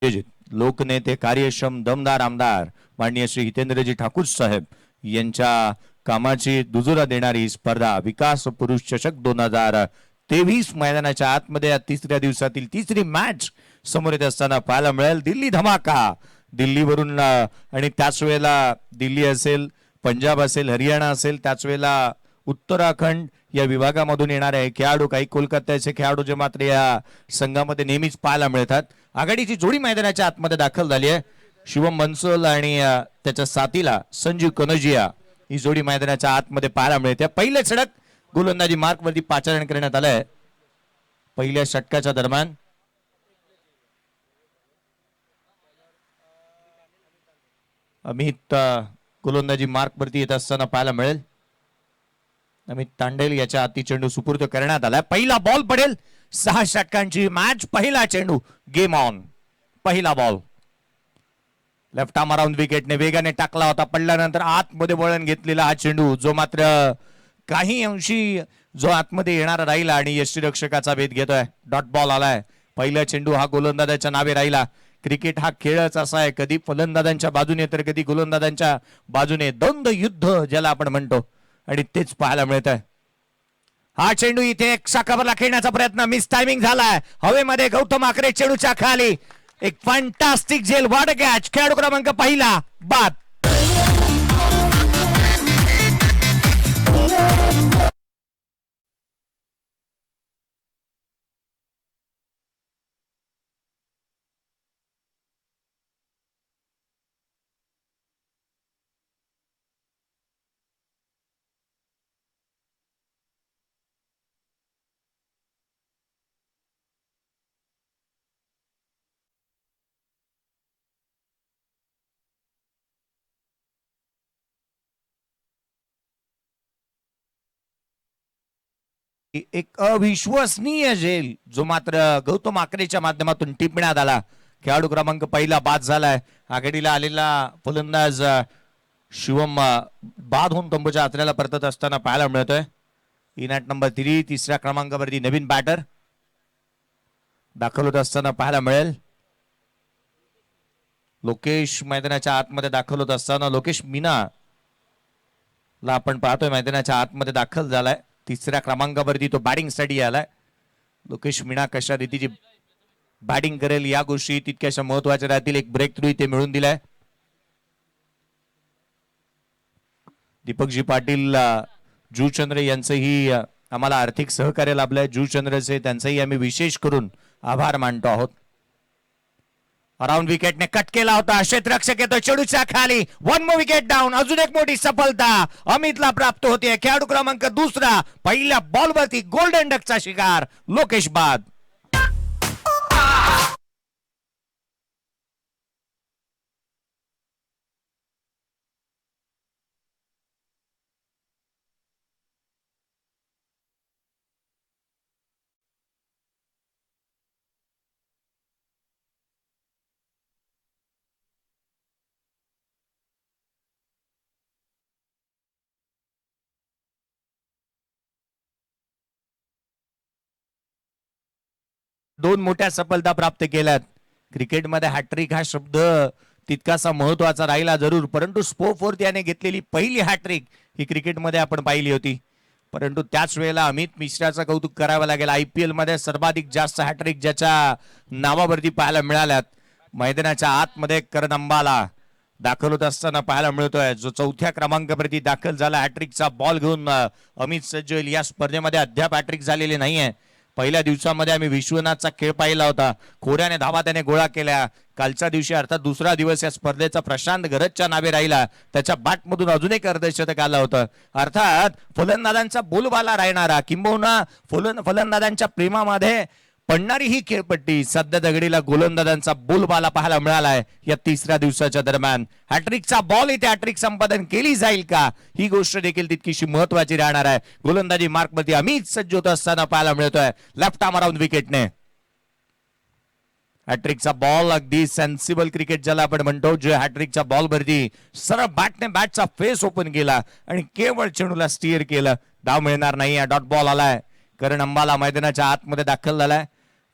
उत्तेजित लोकनेते कार्यक्षम दमदार आमदार माननीय श्री हितेंद्रजी ठाकूर साहेब यांच्या कामाची दुजोरा देणारी स्पर्धा विकास पुरुष चषक 2023 मैदानाच्या आतमध्ये या तिसऱ्या दिवसातील तिसरी मॅच समोर येत असताना पाहायला मिळेल. दिल्ली धमाका दिल्लीवरून आणि त्याच वेळेला दिल्ली असेल, पंजाब असेल, हरियाणा असेल, त्याच वेळेला उत्तराखंड या विभागामधून येणारे खेळाडू, काही कोलकात्याचे खेळाडू जे मात्र या संघामध्ये नेहमीच पाहायला मिळतात. आघाडीची जोडी मैदानाच्या आतमध्ये दाखल झाली आहे. शिवम बन्सल आणि त्याच्या साथीला संजीव कनोजिया ही जोडी मैदानाच्या आतमध्ये पाहायला मिळते. पहिले षटक गोलंदाजी मार्क वरती पाचारण करण्यात आलंय. पहिल्या षटकाच्या दरम्यान अमित गोलंदाजी मार्क वरती येत असताना पाहायला मिळेल. अमित तांडेल याच्या हाती चेंडू सुपूर्द करण्यात आलाय. पहिला बॉल पडेल. 6 षटकांची मॅच. पहिला चेंडू गेम ऑन. पहिला बॉल लेफ्ट आर्म अराउंड विकेटने वेगाने टाकला होता. पडल्यानंतर आतमध्ये वळण घेतलेला हा चेंडू जो मात्र काही अंशी जो आतमध्ये येणारा राहिला आणि यष्टीरक्षकाचा भेद घेतोय. डॉट बॉल आलाय. पहिला चेंडू हा गोलंदाजाच्या नावे राहिला. क्रिकेट हा खेळच असा आहे, कधी फलंदाजांच्या बाजूने तर कधी गोलंदाजांच्या बाजूने. द्वंद्व युद्ध ज्याला आपण म्हणतो आणि तेच पाहायला मिळत आहे. हा चेंडू इथे एक शाखाभरला खेळण्याचा प्रयत्न मिस टायमिंग झालाय. हवेमध्ये गौतम आकरे चेंडूच्या खाली. एक फॅन्टास्टिक झेल वाट कॅच. खेळाडू क्रमांक पहिला बाद. एक अविश्वसनीय झेल जो मात्र गौतम आकरेच्या माध्यमातून टिपण्यात आला. खेळाडू क्रमांक पहिला बाद झालाय. आघाडीला आलेला फलंदाज शिवम बाद होऊन तंबूच्या आतऱ्याला परतत असताना पाहायला मिळतोय. इन ॲट नंबर 3 तिसऱ्या क्रमांकावरती नवीन बॅटर दाखल होत असताना पाहायला मिळेल. लोकेश मैदानाच्या आतमध्ये दाखल होत असताना लोकेश मीना ला आपण पाहतोय मैदानाच्या आतमध्ये दाखल झालाय. तिसऱ्या क्रमांकावरती तो बॅटिंग साठी आलाय. लोकेश मीना कशा रीतीची बॅटिंग करेल या गोष्टी तितक्याशा महत्वाच्या राहतील. एक ब्रेक थ्रू इथे मिळून दिलाय. दीपकजी पाटील जूचंद्र यांचंही आम्हाला आर्थिक सहकार्य लाभलंय. जूचंद्रचे त्यांचंही आम्ही विशेष करून आभार मानतो आहोत. अराउंड विकेटने कट केला होता. क्षेत्ररक्षक येतो चेंडूच्या खाली. 1 मोर विकेट डाऊन. अजून एक मोठी सफलता अमितला प्राप्त होते. खेळाडू क्रमांक दुसरा पहिल्या बॉलवरती गोल्डन डकचा शिकार. लोकेश बाद. दोन मोठ्या सफलता प्राप्त केल्यात. क्रिकेटमध्ये हॅट्रिक हा शब्द तितकासा महत्वाचा राहिला जरूर, परंतु स्पोफोर्थ याने घेतलेली पहिली हॅट्रिक ही क्रिकेटमध्ये आपण पाहिली होती. परंतु त्याच वेळेला अमित मिश्राचं कौतुक करावं लागेल. IPL मध्ये सर्वाधिक जास्त हॅट्रिक ज्याच्या नावावरती पाहायला मिळाल्यात. मैदानाच्या आतमध्ये करदंबाला दाखल होत असताना पाहायला मिळतोय जो 4थ्या क्रमांकावरती दाखल झाला. हॅट्रिकचा बॉल घेऊन अमित सज्ज होईल. या स्पर्धेमध्ये अद्याप हॅट्रिक झालेली नाहीये. पहिल्या दिवसामध्ये आम्ही विश्वनाथचा खेळ पाहिला होता. खोऱ्याने धावा त्याने गोळा केल्या. कालच्या दिवशी अर्थात दुसरा दिवस या स्पर्धेचा प्रशांत गरजच्या नावे राहिला. त्याच्या बॅटमधून अजून एक अर्धशतक आलं होतं. अर्थात फलंदाजांचा बोलबाला राहणारा किंबहुना फलंदाजांच्या प्रेमामध्ये पडणारी ही खेळपट्टी सध्या दगडीला गोलंदाजांचा बोलबाला पाहायला मिळालाय या तिसऱ्या दिवसाच्या दरम्यान. हॅट्रिकचा बॉल इथे हॅट्रिक संपादन केली जाईल का ही गोष्ट देखील तितकीशी महत्वाची राहणार आहे. गोलंदाजी मार्कवरती अमित सज्ज होत असताना पाहायला मिळतोय लेफ्ट आर्म अराउंड विकेटने. हॅट्रिकचा बॉल अगदी सेन्सिबल क्रिकेट ज्याला आपण म्हणतो, जे हॅट्रिकच्या बॉलवरती सरळ बॅटने बॅटचा फेस ओपन केला आणि केवळ चेंडूला स्टीअर केलं. धाव मिळणार नाही. डॉट बॉल आलाय. करण अंबाला मैदानाच्या आतमध्ये दाखल झालाय.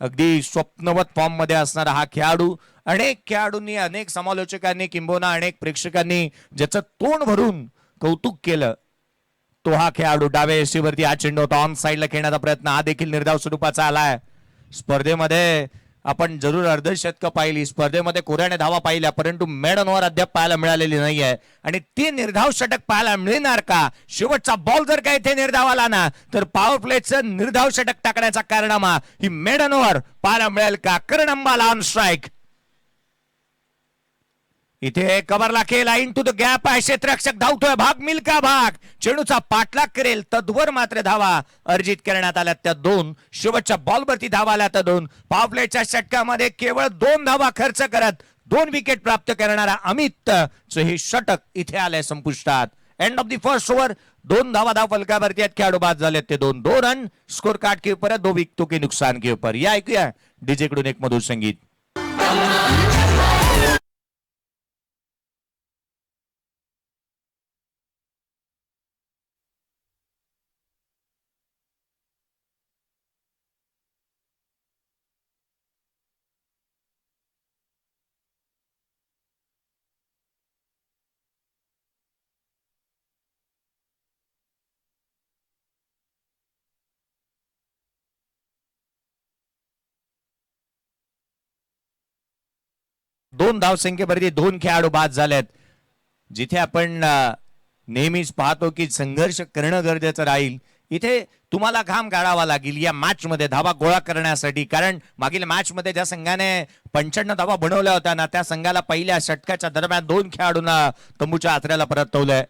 अगदी स्वप्नवत फॉर्म मध्ये असणारा हा खेळाडू, अनेक खेळाडूंनी, अनेक समालोचकांनी, किंबहुना अनेक प्रेक्षकांनी ज्याचं तोंड भरून कौतुक केलं, तो हा खेळाडू डाव्या यष्टीवरती हा चेंडू होता, ऑन साईडला खेळण्याचा प्रयत्न, हा देखील निर्धाव स्वरूपाचा आलाय. स्पर्धेमध्ये आपण जरूर अर्धशतक पाहिली, स्पर्धेमध्ये कोऱ्याने धावा पाहिल्या, परंतु मेडनवर अद्याप पाहायला मिळालेली नाहीये. आणि ते निर्धाव षटक पाहायला मिळणार का? शेवटचा बॉल जर काय इथे निर्धाव आला ना, तर पॉवर प्लेचं निर्धाव षटक टाकण्याचा कारनामा ही मेडनवर पाहायला मिळेल का? करण अंबाला ऑन स्ट्राईक. इथे कव्हरला केला, इन टू द गॅप आहे, क्षेत्ररक्षक धावतोय, भाग मिल्का भाग, चेंडूचा पाठलाग करेल, तद्वर मात्र धावा अर्जित करण्यात आल्या त्या दोन. शेवटच्या बॉलवरती धावा आल्या त्या दोन. पॉवर प्लेच्या षटकामध्ये केवळ 2 धावा खर्च करत 2 विकेट प्राप्त करणारा अमितचं हे षटक इथे आलंय संपुष्टात. End of the first over. 2 धावा धाव फलकावरती आहेत, खेळाडू बाद झाले ते 2 रन. स्कोर कार्ड के ऊपर है, 2 विकेटों के नुकसान के ऊपर. या ऐकूया डीजे कडून एक मधुर संगीत. दोन धावसंख्येवरती 2 खेळाडू बाद झालेत. जिथे आपण नेहमीच पाहतो की संघर्ष करणं गरजेचं राहील, इथे तुम्हाला घाम गाळावा लागेल या मॅच मध्ये धावा गोळा करण्यासाठी. कारण मागील मॅच मध्ये ज्या संघाने 55 धावा बनवल्या होत्या ना, त्या संघाला पहिल्या षटकाच्या दरम्यान 2 खेळाडूंना तंबूच्या आथऱ्याला परतवलंय.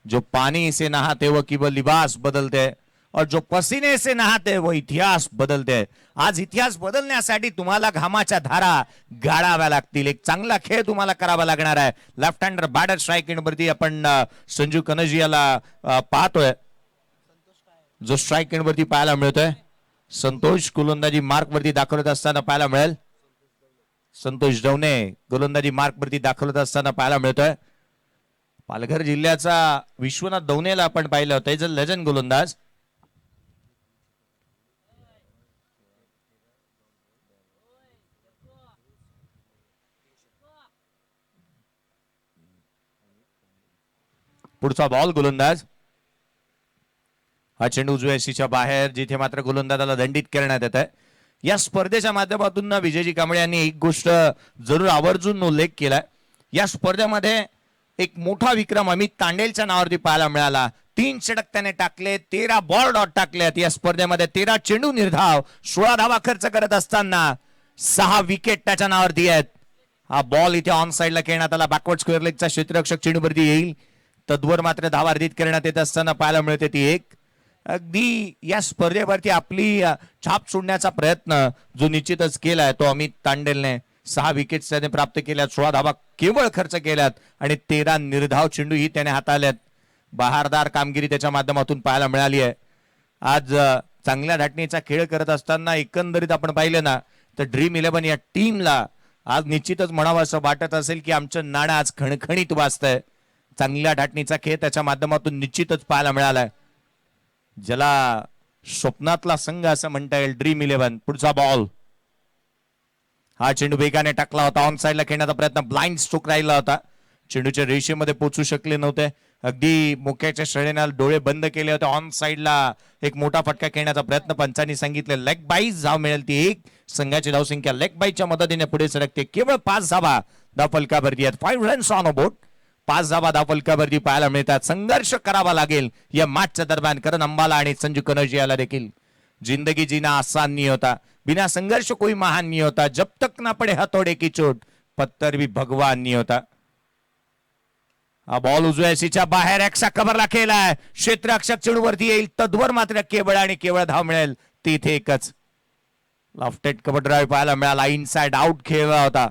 जो पानी से नहाते वो केवळ लिबास बदलते, और जो पसीने से नहाते वो इतिहास बदलते. आज इतिहास बदलण्यासाठी तुम्हाला घामाच्या धारा गाळाव्या लागतील. एक चांगला खेळ तुम्हाला करावा लागणार आहे. लेफ्ट हँडर बॅटर स्ट्राईक वरती आपण संजू कनजियाला पाहतोय, जो स्ट्राईक वरती पाहायला मिळतोय. संतोष गोलंदाजी मार्क वरती दाखवत असताना पाहायला मिळेल. संतोष डवणे गोलंदाजी मार्क वरती दाखवत असताना पाहायला मिळतोय. पालघर जिल्ह्याचा विश्वनाथ दवनेला आपण पाहिलं होतं, इज अ लेजंड गोलंदाज. पुढचा बॉल गोलंदाज, हा चेंडू उजव्या यष्टीच्या बाहेर, जिथे मात्र गोलंदाजाला दंडित करण्यात येत आहे. या स्पर्धेच्या माध्यमातून विजयजी कांबळे यांनी एक गोष्ट जरूर आवर्जून उल्लेख केलाय. या स्पर्धेमध्ये एक मोठा विक्रम अमित तांडेलच्या नावावरती पाहायला मिळाला. 3 षटक त्याने टाकले, 13 बॉल डॉट टाकलेत. या स्पर्धेमध्ये 13 चेंडू निर्धाव, 16 धावा खर्च करत असताना 6 विकेट त्याच्या नावावरती आहेत. हा बॉल इथे ऑन साइडला खेळण्यात आला, बॅकवर्ड स्क्वेअर लेगचा क्षेत्ररक्षक चेंडूवरती येईल. तद्वर मात्र धावा अर्जित करण्यात येत असताना पाहायला मिळते ती एक. अगदी या स्पर्धेवरती आपली छाप सोडण्याचा प्रयत्न जो निश्चितच केलाय तो अमित तांडेलने. 6 विकेट्स त्याने प्राप्त केल्यात, 16 धावा केवळ खर्च केल्यात आणि 13 निर्धाव चेंडू ही त्याने हाताळल्यात. बहारदार कामगिरी त्याच्या माध्यमातून पाहायला मिळाली आहे. आज चांगल्या धाटणीचा खेळ करत असताना एकंदरीत आपण पाहिलं ना, तर ड्रीम 11 या टीमला आज निश्चितच म्हणावं असं वाटत असेल की आमचं नाणं आज खणखणीत वाजतंय. चांगल्या धाटणीचा खेळ त्याच्या माध्यमातून निश्चितच पाहायला मिळालाय, ज्याला स्वप्नातला संघ असं म्हणता येईल ड्रीम 11. पुढचा बॉल, हा चेंडू वेगाने टाकला होता, ऑन साइडला खेळण्याचा प्रयत्न, ब्लाइंड स्ट्रोक राहिला होता, चेंडूच्या रेषेमध्ये पोहोचू शकले नव्हते. अगदी मोक्याच्या श्रेणीने डोळे बंद केले होते. ऑन साइडला एक मोठा फटका खेळण्याचा प्रयत्न, पंचांनी सांगितले लेग बाईज धाव मिळेल ती एक. संघाची धावसंख्या लेग बाईच्या मदतीने पुढे सरकते. केवळ 5 धावा धाव फलकावरती आहेत. 5 रन्स ऑन अ बोट. 5 धावा धाव फलकावरती पाहायला मिळतात. संघर्ष करावा लागेल या मॅचच्या दरम्यान. करण अंबाला आणि संजू कनर्जियाला देखील. जिंदगी जीना आसान नहीं होता, बिना संघर्ष कोई महान नहीं होता, जब तक ना पड़े हथौड़े की चोट पत्थर भी भगवान नहीं होता. हा बॉल उजव्या यष्टीच्या बाहेर, एक्सा कव्हरला केलाय, क्षेत्ररक्षक चेंडूवरती येईल, तद्वर मात्र केवळ आणि केवळ धाव मिळेल तिथे एकच. लॉफ्टेड कव्हर ड्राईव्ह पाहायला मिळाला, इनसाइड आउट खेळला होता.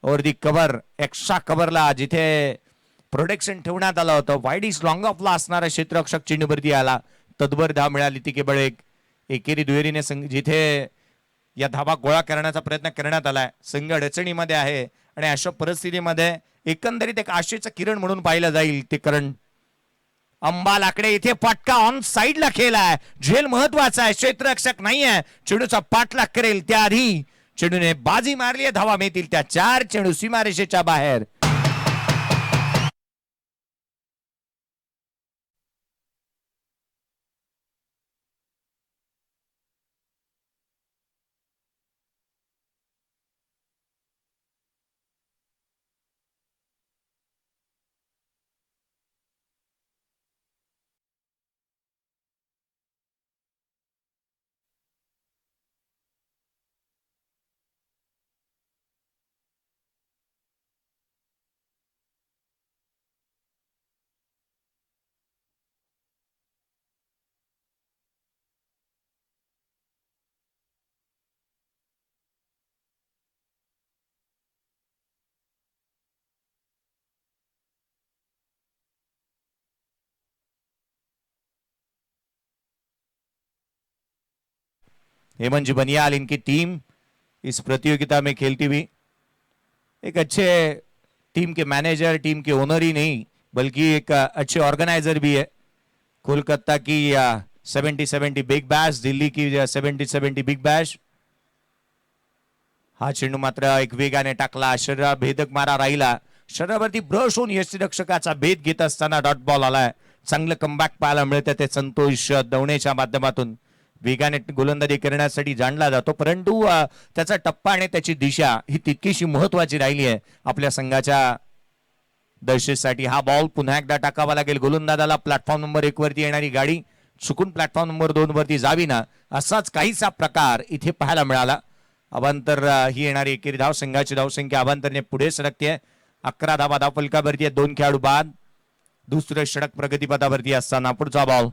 वरती कव्हर, एक्स्ट्रा कव्हरला जिथे प्रोटेक्शन ठेवण्यात आलं होतं, वाईड इज लॉंग ऑफला असणारा क्षेत्ररक्षक चेंडूवरती आला, तद्वर धाव मिळाली ती केवळ एक. एकेरी दुहेरीने जिथे या धावा गोळा करण्याचा प्रयत्न करण्यात आलाय, संघ अडचणीमध्ये आहे आणि अशा परिस्थितीमध्ये एकंदरीत एक आशेचं किरण म्हणून पाहिलं जाईल ते करण अंबालाकडे इथे फटका ऑन साइडला खेळलाय. झेल महत्वाचा आहे, क्षेत्ररक्षक नाहीये. चेंडूचा पाठलाग करेल त्याआधी चेंडूने बाजी मारली आहे. धावा मिळतील त्या 4. चेंडू सीमारेषेच्या बाहेर. हेमंत बनियाल इनकी टीम इस प्रतियोगिता में खेलती हुई एक अच्छे टीम के मैनेजर, टीम के ओनर ही नहीं बल्कि एक अच्छे ऑर्गेनाइजर भी है. कोलकाता की 70-70 बिग बैश, दिल्ली की 70-70 बिग बैश. हा चेंडू मात्र एक वेगाने टाकला, शरीरा भेदक मारा राहिला. शरीरावरती ब्रश होऊन यष्टीरक्षकाचा भेद घेत असताना डॉट बॉल आलाय. चांगलं कमबॅक पाहायला मिळतं ते संतोष दवणेच्या माध्यमातून. वेगाने गोलंदाजी करण्यासाठी जाणला जातो, परंतु त्याचा टप्पा आणि त्याची दिशा ही तितकीशी महत्वाची राहिली आहे आपल्या संघाच्या दर्शेसाठी. हा बॉल पुन्हा एकदा टाकावा लागेल गोलंदाजाला. प्लॅटफॉर्म नंबर 1 वरती येणारी गाडी चुकून प्लॅटफॉर्म नंबर 2 वरती जावी ना, असाच काहीसा प्रकार इथे पाहायला मिळाला. अवांतर ही येणारी एकेरी धाव संघाची धावसंख्या अवांतरने पुढे सरकते. 11 धावा धावफलकावरती आहे. 2 खेळाडू बाद. दुसरं षटक प्रगतीपथावरती असताना पुढचा बॉल.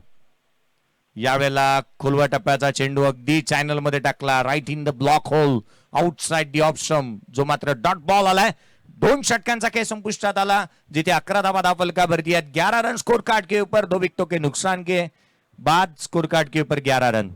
यावेळेला खोलवा टप्प्याचा चेंडू अगदी चॅनल मध्ये टाकला, right in the block hole, outside the option, जो मात्र डॉट बॉल आलाय. 2 षटकांचा खेळ संपुष्टात आला, जिथे 11 धावा धावफलकावरती आहेत. 11 रन स्कोर कार्ड के ऊपर, 2 विकेटों के नुकसान के बाद स्कोर कार्ड के ऊपर 11 रन.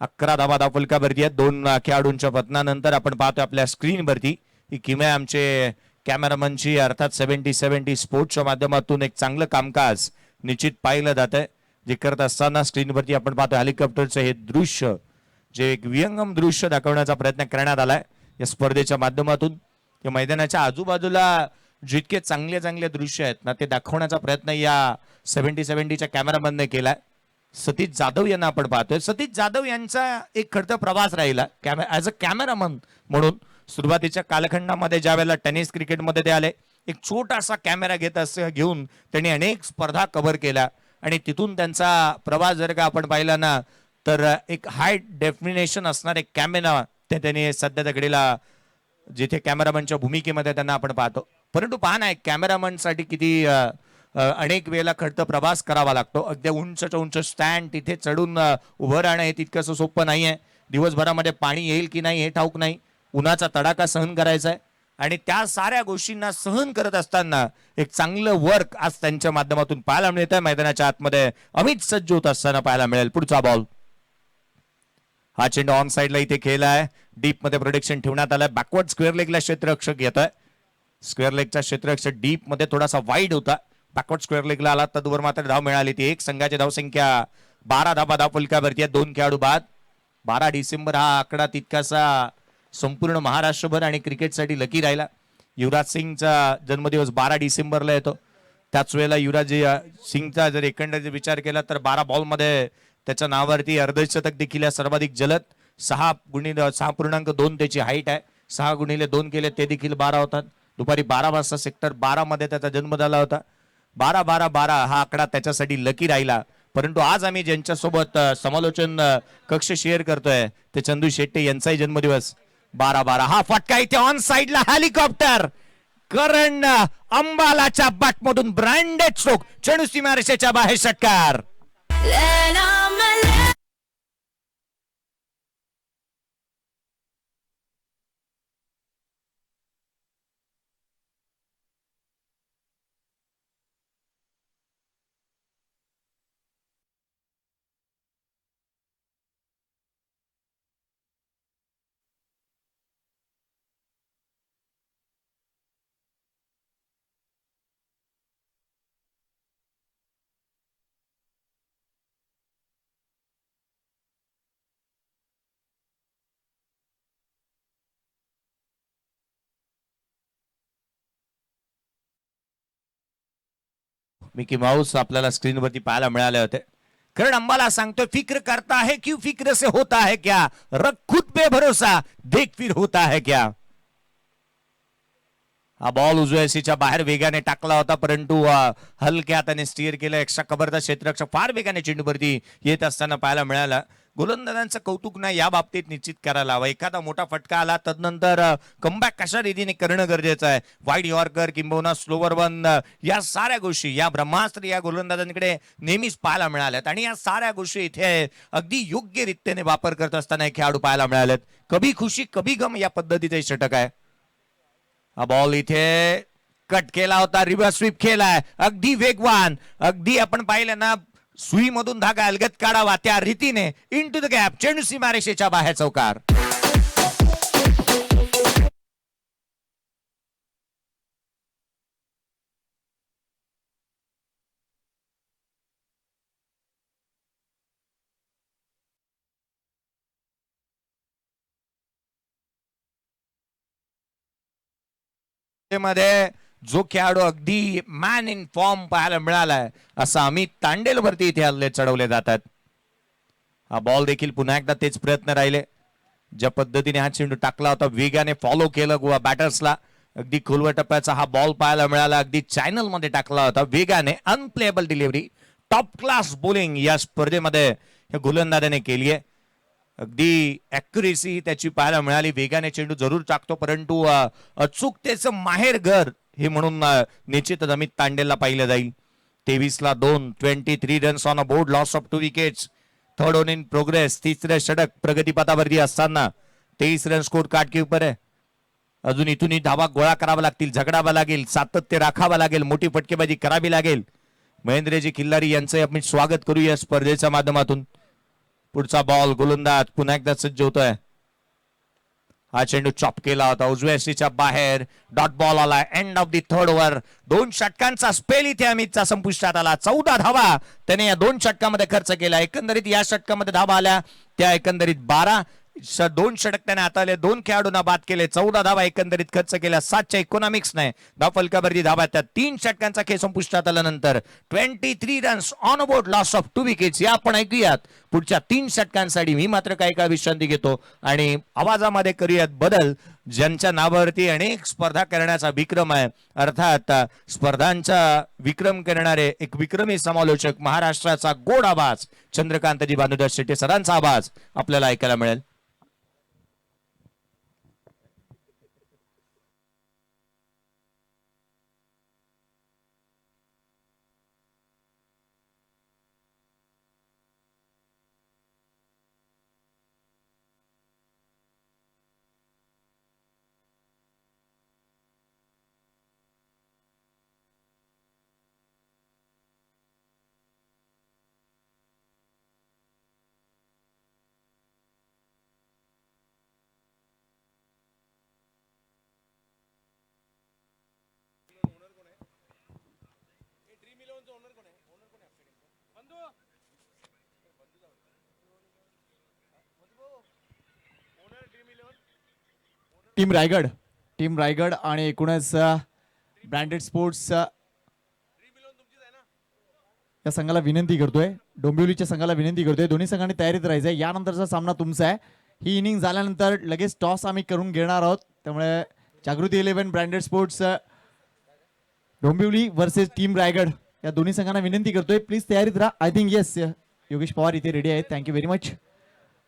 11 धावा धावफलकावरती आहेत. 2 खेळाडूंच्या पतनानंतर आपण पाहतोय आपल्या स्क्रीनवरती ही किमया आमचे कॅमेरामनची अर्थात 70-70 स्पोर्ट्सच्या माध्यमातून एक चांगलं कामकाज निश्चित पाहिलं जात आहे. जे करत असताना स्क्रीनवरती आपण पाहतो हेलिकॉप्टरचं हे दृश्य, जे एक विहंगम दृश्य दाखवण्याचा प्रयत्न करण्यात आलाय या स्पर्धेच्या माध्यमातून. या मैदानाच्या आजूबाजूला जितके चांगले चांगले दृश्य आहेत ना, ते दाखवण्याचा प्रयत्न या 70-70च्या कॅमेरामॅनने केलाय. सतीश जाधव यांना आपण पाहतोय. सतीश जाधव यांचा एक खडतर प्रवास राहिला ॲज अ कॅमेरामन म्हणून. सुरुवातीच्या कालखंडामध्ये ज्या वेळेला टेनिस क्रिकेटमध्ये ते आले, एक छोटासा कॅमेरा घेऊन त्यांनी अनेक स्पर्धा कव्हर केल्या आणि तिथून त्यांचा प्रवास जर का आपण पाहिला ना, तर एक हाय डेफिनेशन असणार एक कॅमेरा ते त्यांनी सध्याच्या घडीला जिथे कॅमेरामनच्या भूमिकेमध्ये त्यांना आपण पाहतो. परंतु पहा ना, एक कॅमेरामनसाठी किती अनेक वेळेला खडतर प्रवास करावा लागतो. अगदी उंचच्या उंच स्टँड तिथे चढून उभं राहणं हे तितकंसं सोपं नाही आहे. दिवसभरामध्ये पाणी येईल की नाही हे ठाऊक नाही, उन्हाचा तडाखा सहन करायचा आहे आणि त्या साऱ्या गोष्टींना सहन करत असताना एक चांगलं वर्क आज त्यांच्या माध्यमातून पाहायला मिळत आहे. मैदानाच्या आतमध्ये अमित सज्ज होत असताना पाहायला मिळेल. पुढचा बॉल. हा चेंडू ऑन साइडला इथे खेळलाय. डीप मध्ये प्रोटेक्शन ठेवण्यात आलाय. बॅकवर्ड स्क्वेअर लेगला क्षेत्ररक्षक येतोय. स्क्वेअर लेगचा क्षेत्ररक्षक डीप मध्ये थोडासा वाईड होता. बॅकवर्ड स्क्वेअर लेगला आला तदवर मात्र धाव मिळाली. ती एक संघाची धावसंख्या 12 धावा धावफलकावरती आहे. 2 खेळाडू बाद. 12 डिसेंबर हा आकडा तितकासा संपूर्ण महाराष्ट्रभर आणि क्रिकेटसाठी लकी राहिला. युवराज सिंगचा जन्मदिवस 12 डिसेंबरला येतो. त्याच वेळेला युवराज सिंगचा जर एकंदरीत विचार केला तर 12 बॉलमध्ये त्याच्या नावावरती अर्धशतक देखील सर्वाधिक जलद. 6.2 त्याची हाईट आहे. 6x2 केले ते देखील 12 होतात. दुपारी 12 वाजता सेक्टर 12 मध्ये त्याचा जन्म झाला होता. 12-12-12 हा आकडा त्याच्यासाठी लकी राहिला. परंतु आज आम्ही ज्यांच्यासोबत समालोचन कक्ष शेअर करतोय ते चंदू शेट्टे यांचाही जन्मदिवस 12-12. हा फटका इथे ऑन साइडला हेलिकॉप्टर करण अंबालाच्या बॅटमधून ब्रँडेड स्ट्रोक, चेंडू सीमारेषेच्या बाहेर षटकार. मिकी माऊस आपल्याला स्क्रीनवरती पाहायला मिळाले होते. कारण अंबाला सांगतोय, फिक्र करता है क्यों, फिक्र से होता है क्या, रख खुद पे भरोसा, देख फिर होता है क्या. हा बॉल उजव्या सीच्या बाहेर वेगाने टाकला होता, परंतु हलक्या हाताने स्टीअर केलं. एक्स्ट्रा कव्हरचा क्षेत्ररक्षक फार वेगाने चेंडूवरती येत असताना पाहायला मिळाला. गोलंदाजांचं कौतुक नाही या बाबतीत निश्चित करायला हवं. एखादा मोठा फटका आला तदनंतर कमबॅक कशा रीतीने करणं गरजेचं आहे. वाईड यॉर्कर किंबहुना स्लोवर वन, या साऱ्या गोष्टी, या ब्रह्मास्त्र या गोलंदाजांकडे नेहमीच पाहायला मिळाल्यात आणि या साऱ्या गोष्टी इथे अगदी योग्य रीतीने वापर करत असताना खेळाडू पाहायला मिळालेत. कभी खुशी कभी गम या पद्धतीचे षटक आहे. हा बॉल इथे कट केला होता, रिव्हर्स स्वीप केलाय, अगदी वेगवान, अगदी आपण पाहिलं ना सुईमधून धागा अलगत काढावा त्या रीतीने इन टू द गॅप, चेंडू सीमारेषेच्या बाहेर चौकार. मध्ये जो खेळाडू अगदी मॅन इन फॉर्म पाहायला मिळालाय असा अमित तांडेल वरती इथे हल्ले चढवले जातात. हा बॉल देखील पुन्हा एकदा तेच प्रयत्न राहिले. ज्या पद्धतीने हा चेंडू टाकला होता, वेगाने फॉलो केलं गोवा बॅटर्सला. अगदी खोलवर टप्प्याचा हा बॉल पाहायला मिळाला, अगदी चॅनल मध्ये टाकला होता वेगाने. Unplayable delivery, top class bowling या स्पर्धेमध्ये या गोलंदाजाने केली आहे. अगदी ऍक्युरेसी त्याची पाहायला मिळाली. वेगाने चेंडू जरूर टाकतो, परंतु अचूकतेचं माहेर घर हे म्हणून निश्चितच अमित तांडेलला पाहिलं जाईल. 23 ला 2, 23 runs on a board, loss of 2 wickets, third own in progress. तिसरे षटक प्रगतीपथावरती असताना 23 रन स्कोर कार्ड के ऊपर आहे. अजून इथूनही धावा गोळा करावा लागतील, झगडावा लागेल, सातत्य राखावा लागेल, मोठी फटकेबाजी करावी लागेल. महेंद्रजी खिल्लारी यांचं आपण स्वागत करू या स्पर्धेच्या माध्यमातून. पुढचा बॉल, गोलंदाज पुन्हा एकदा सज्ज होतोय. हा चेंडू चॉप केला होता उजव्या सीच्या बाहेर, डॉट बॉल आला. End of the third over. 2 षटकांचा स्पेल इथे अमितचा संपुष्टात आला. 14 धावा त्याने या 2 षटकामध्ये खर्च केला. एकंदरीत या षटकामध्ये धावा आल्या त्या एकंदरीत 12. 2 षटक त्याने हाताळले, 2 खेळाडूंना बाद केले, 14 धावा एकंदरीत खर्च केल्या. 7च्या इकॉनॉमिक्स नाही धाव फलकावरती धावा. त्या 3 षटकांचा खेळ संपुष्टात आल्यानंतर 23 runs on board, loss of 2 wickets. या आपण ऐकूयात पुढच्या 3 षटकांसाठी. मी मात्र काही काळ विश्रांती घेतो आणि आवाजामध्ये करूयात बदल. ज्यांच्या नावावरती अनेक स्पर्धा करण्याचा विक्रम आहे, अर्थात स्पर्धांचा विक्रम करणारे एक विक्रमी समालोचक, महाराष्ट्राचा गोड आवाज चंद्रकांतजी भानुदास शेट्टे सरांचा आवाज आपल्याला ऐकायला मिळेल. टीम रायगड आणि एकूणच ब्रँडेड स्पोर्ट्स या संघाला विनंती करतोय, डोंबिवलीच्या संघाला विनंती करतोय, दोन्ही संघांनी तयारीत राहायचंय. यानंतरचा सामना तुमचा आहे. ही इनिंग झाल्यानंतर लगेच टॉस आम्ही करून घेणार आहोत. त्यामुळे जागृती 11 branded sports Dombivli versus team Raigad या दोन्ही संघांना विनंती करतोय, प्लीज तयारीत राहा. I think yes Yogesh Pawar इथे रेडी आहेत. Thank you very much.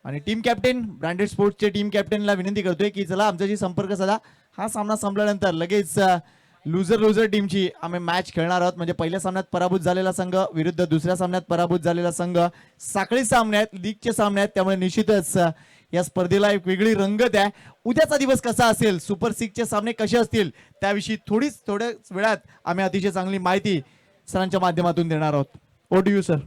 आणि टीम कॅप्टन ब्रँडेड स्पोर्ट्सचे टीम कॅप्टनला विनंती करतोय की चला आमच्याशी संपर्क साधा. हा सामना संपल्यानंतर लगेच लुझर टीमची आम्ही मॅच खेळणार आहोत. म्हणजे पहिल्या सामन्यात पराभूत झालेला संघ विरुद्ध दुसऱ्या सामन्यात पराभूत झालेला संघ. साखळी सामने आहेत, लीगचे सामने आहेत, त्यामुळे निश्चितच या स्पर्धेला एक वेगळी रंगत आहे. उद्याचा दिवस कसा असेल, सुपर 6चे सामने कसे असतील त्याविषयी थोड्याच वेळात आम्ही अतिशय चांगली माहिती सरांच्या माध्यमातून देणार आहोत. Over to you sir.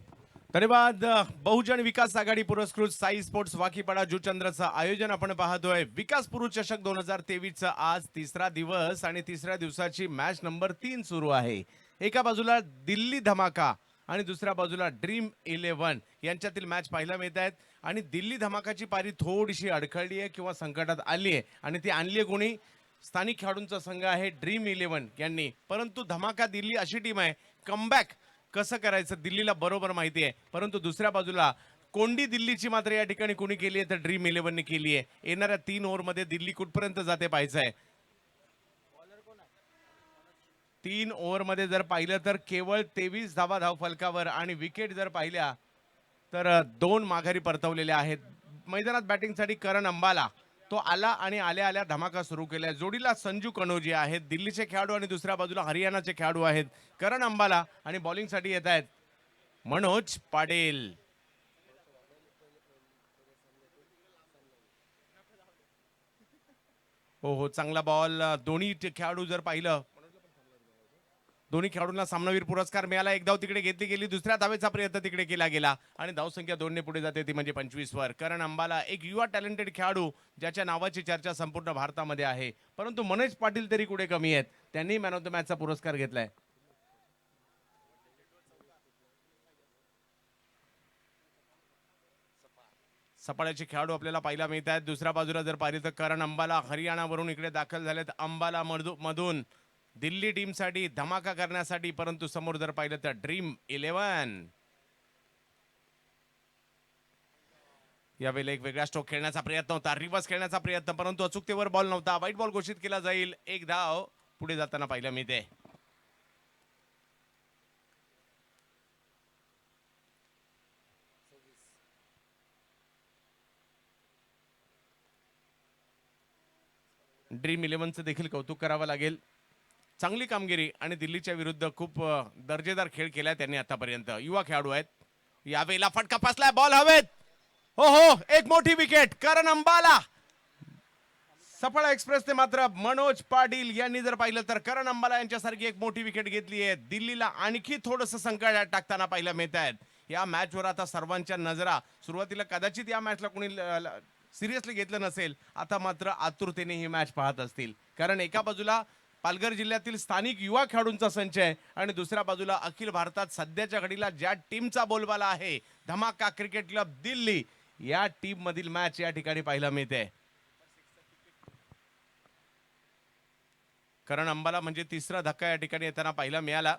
धन्यवाद. बहुजन विकास आघाडी पुरस्कृत साई स्पोर्ट्स वाकीपाडा जुचंद्रचं आयोजन आपण पाहतोय. विकास पुरुष चषक 2023चा आज 3रा दिवस आणि 3ऱ्या दिवसाची मॅच नंबर 3 सुरू आहे. एका बाजूला दिल्ली धमाका आणि दुसऱ्या बाजूला ड्रीम 11 यांच्यातील मॅच पाहायला मिळत आहेत. आणि दिल्ली धमाकाची पारी थोडीशी अडखळली आहे किंवा संकटात आली आहे आणि ती आणली आहे कोणी, स्थानिक खेळाडूंचा संघ आहे ड्रीम 11 यांनी. परंतु धमाका दिल्ली अशी टीम आहे, कमबॅक कसं करायचं दिल्लीला बरोबर माहिती आहे, परंतु दुसऱ्या बाजूला कोंडी दिल्लीची मात्र या ठिकाणी कुणी केली आहे तर ड्रीम इलेव्हनने केली आहे. येणाऱ्या 3 ओव्हरमध्ये दिल्ली कुठपर्यंत जाते पाहायचं आहे. 3 ओव्हरमध्ये जर पाहिलं तर केवळ 23 धावा धावफलकावर आणि विकेट जर पाहिल्या तर 2 माघारी परतवलेल्या आहेत. मैदानात बॅटिंगसाठी करण अंबाला तो आला आणि आल्या आल्या धमाका सुरू केलाय. जोडीला संजू कनोजी आहेत दिल्लीचे खेळाडू आणि दुसऱ्या बाजूला हरियाणाचे खेळाडू आहेत करण अंबाला आणि बॉलिंगसाठी येत आहेत मनोज पाटील. हो हो चांगला बॉल. दोन्ही खेळाडू जर पाहिलं दोन्ही खेळाडूंना सामनावीर पुरस्कार मिळाला. एक धाव तिकडे घेतली गेली, दुसऱ्या धावेचा प्रयत्न तिकडे केला गेला आणि धावसंख्या 2 ने पुढे जाते ती म्हणजे 25 वर. करण अंबाला एक युवा टॅलेंटेड खेळाडू ज्याच्या नावाची चर्चा संपूर्ण भारतामध्ये आहे, परंतु मनोज पाटील तरी कुठे कमी आहेत. त्यांनी मॅन ऑफ द मॅचचा पुरस्कार घेतलाय. सपाळ्याचे खेळाडू आपल्याला पाहायला मिळत आहेत. दुसऱ्या बाजूला जर पाहिले तर करण अंबाला हरियाणावरून इकडे दाखल झालेत. अंबाला मधून दिल्ली टीमसाठी धमाका करण्यासाठी, परंतु समोर जर पाहिलं तर ड्रीम 11 यावेळेला एक वेगळा स्ट्रोक खेळण्याचा प्रयत्न होता, रिव्हर्स खेळण्याचा प्रयत्न, परंतु अचूकतेवर बॉल नव्हता. व्हाईट बॉल घोषित केला जाईल. एक धाव पुढे जाताना पाहायला मिळते. ड्रीम 11चं देखील कौतुक करावं लागेल. चांगली कामगिरी आणि दिल्लीच्या विरुद्ध खूप दर्जेदार खेळ केलाय त्यांनी आतापर्यंत. युवा खेळाडू आहेत. यावेळेला फटका फसलाय, बॉल हवेत. हो हो एक मोठी विकेट करण अंबाला. सफळ एक्सप्रेसने मात्र मनोज पाटील यांनी जर पाहिलं तर करण अंबाला यांच्यासारखी एक मोठी विकेट घेतली आहे. दिल्लीला आणखी थोडस संकटात टाकताना पाहायला मिळत आहेत. या मॅचवर आता सर्वांच्या नजरा सुरुवातीला कदाचित या मॅचला कोणी सिरियसली घेतलं नसेल, आता मात्र आतुरतेने ही मॅच पाहत असतील. कारण एका बाजूला पालघर जिल्ह्यातील स्थानिक युवा खेळाडूंचा संच आहे आणि दुसऱ्या बाजूला अखिल भारतात सध्याच्या घडीला ज्या टीमचा बोलबाला आहे धमाका क्रिकेट क्लब दिल्ली, या टीम मधील मॅच या ठिकाणी पाहायला मिळते. करण अंबाला म्हणजे तिसरा धक्का या ठिकाणी येताना पाहायला मिळाला.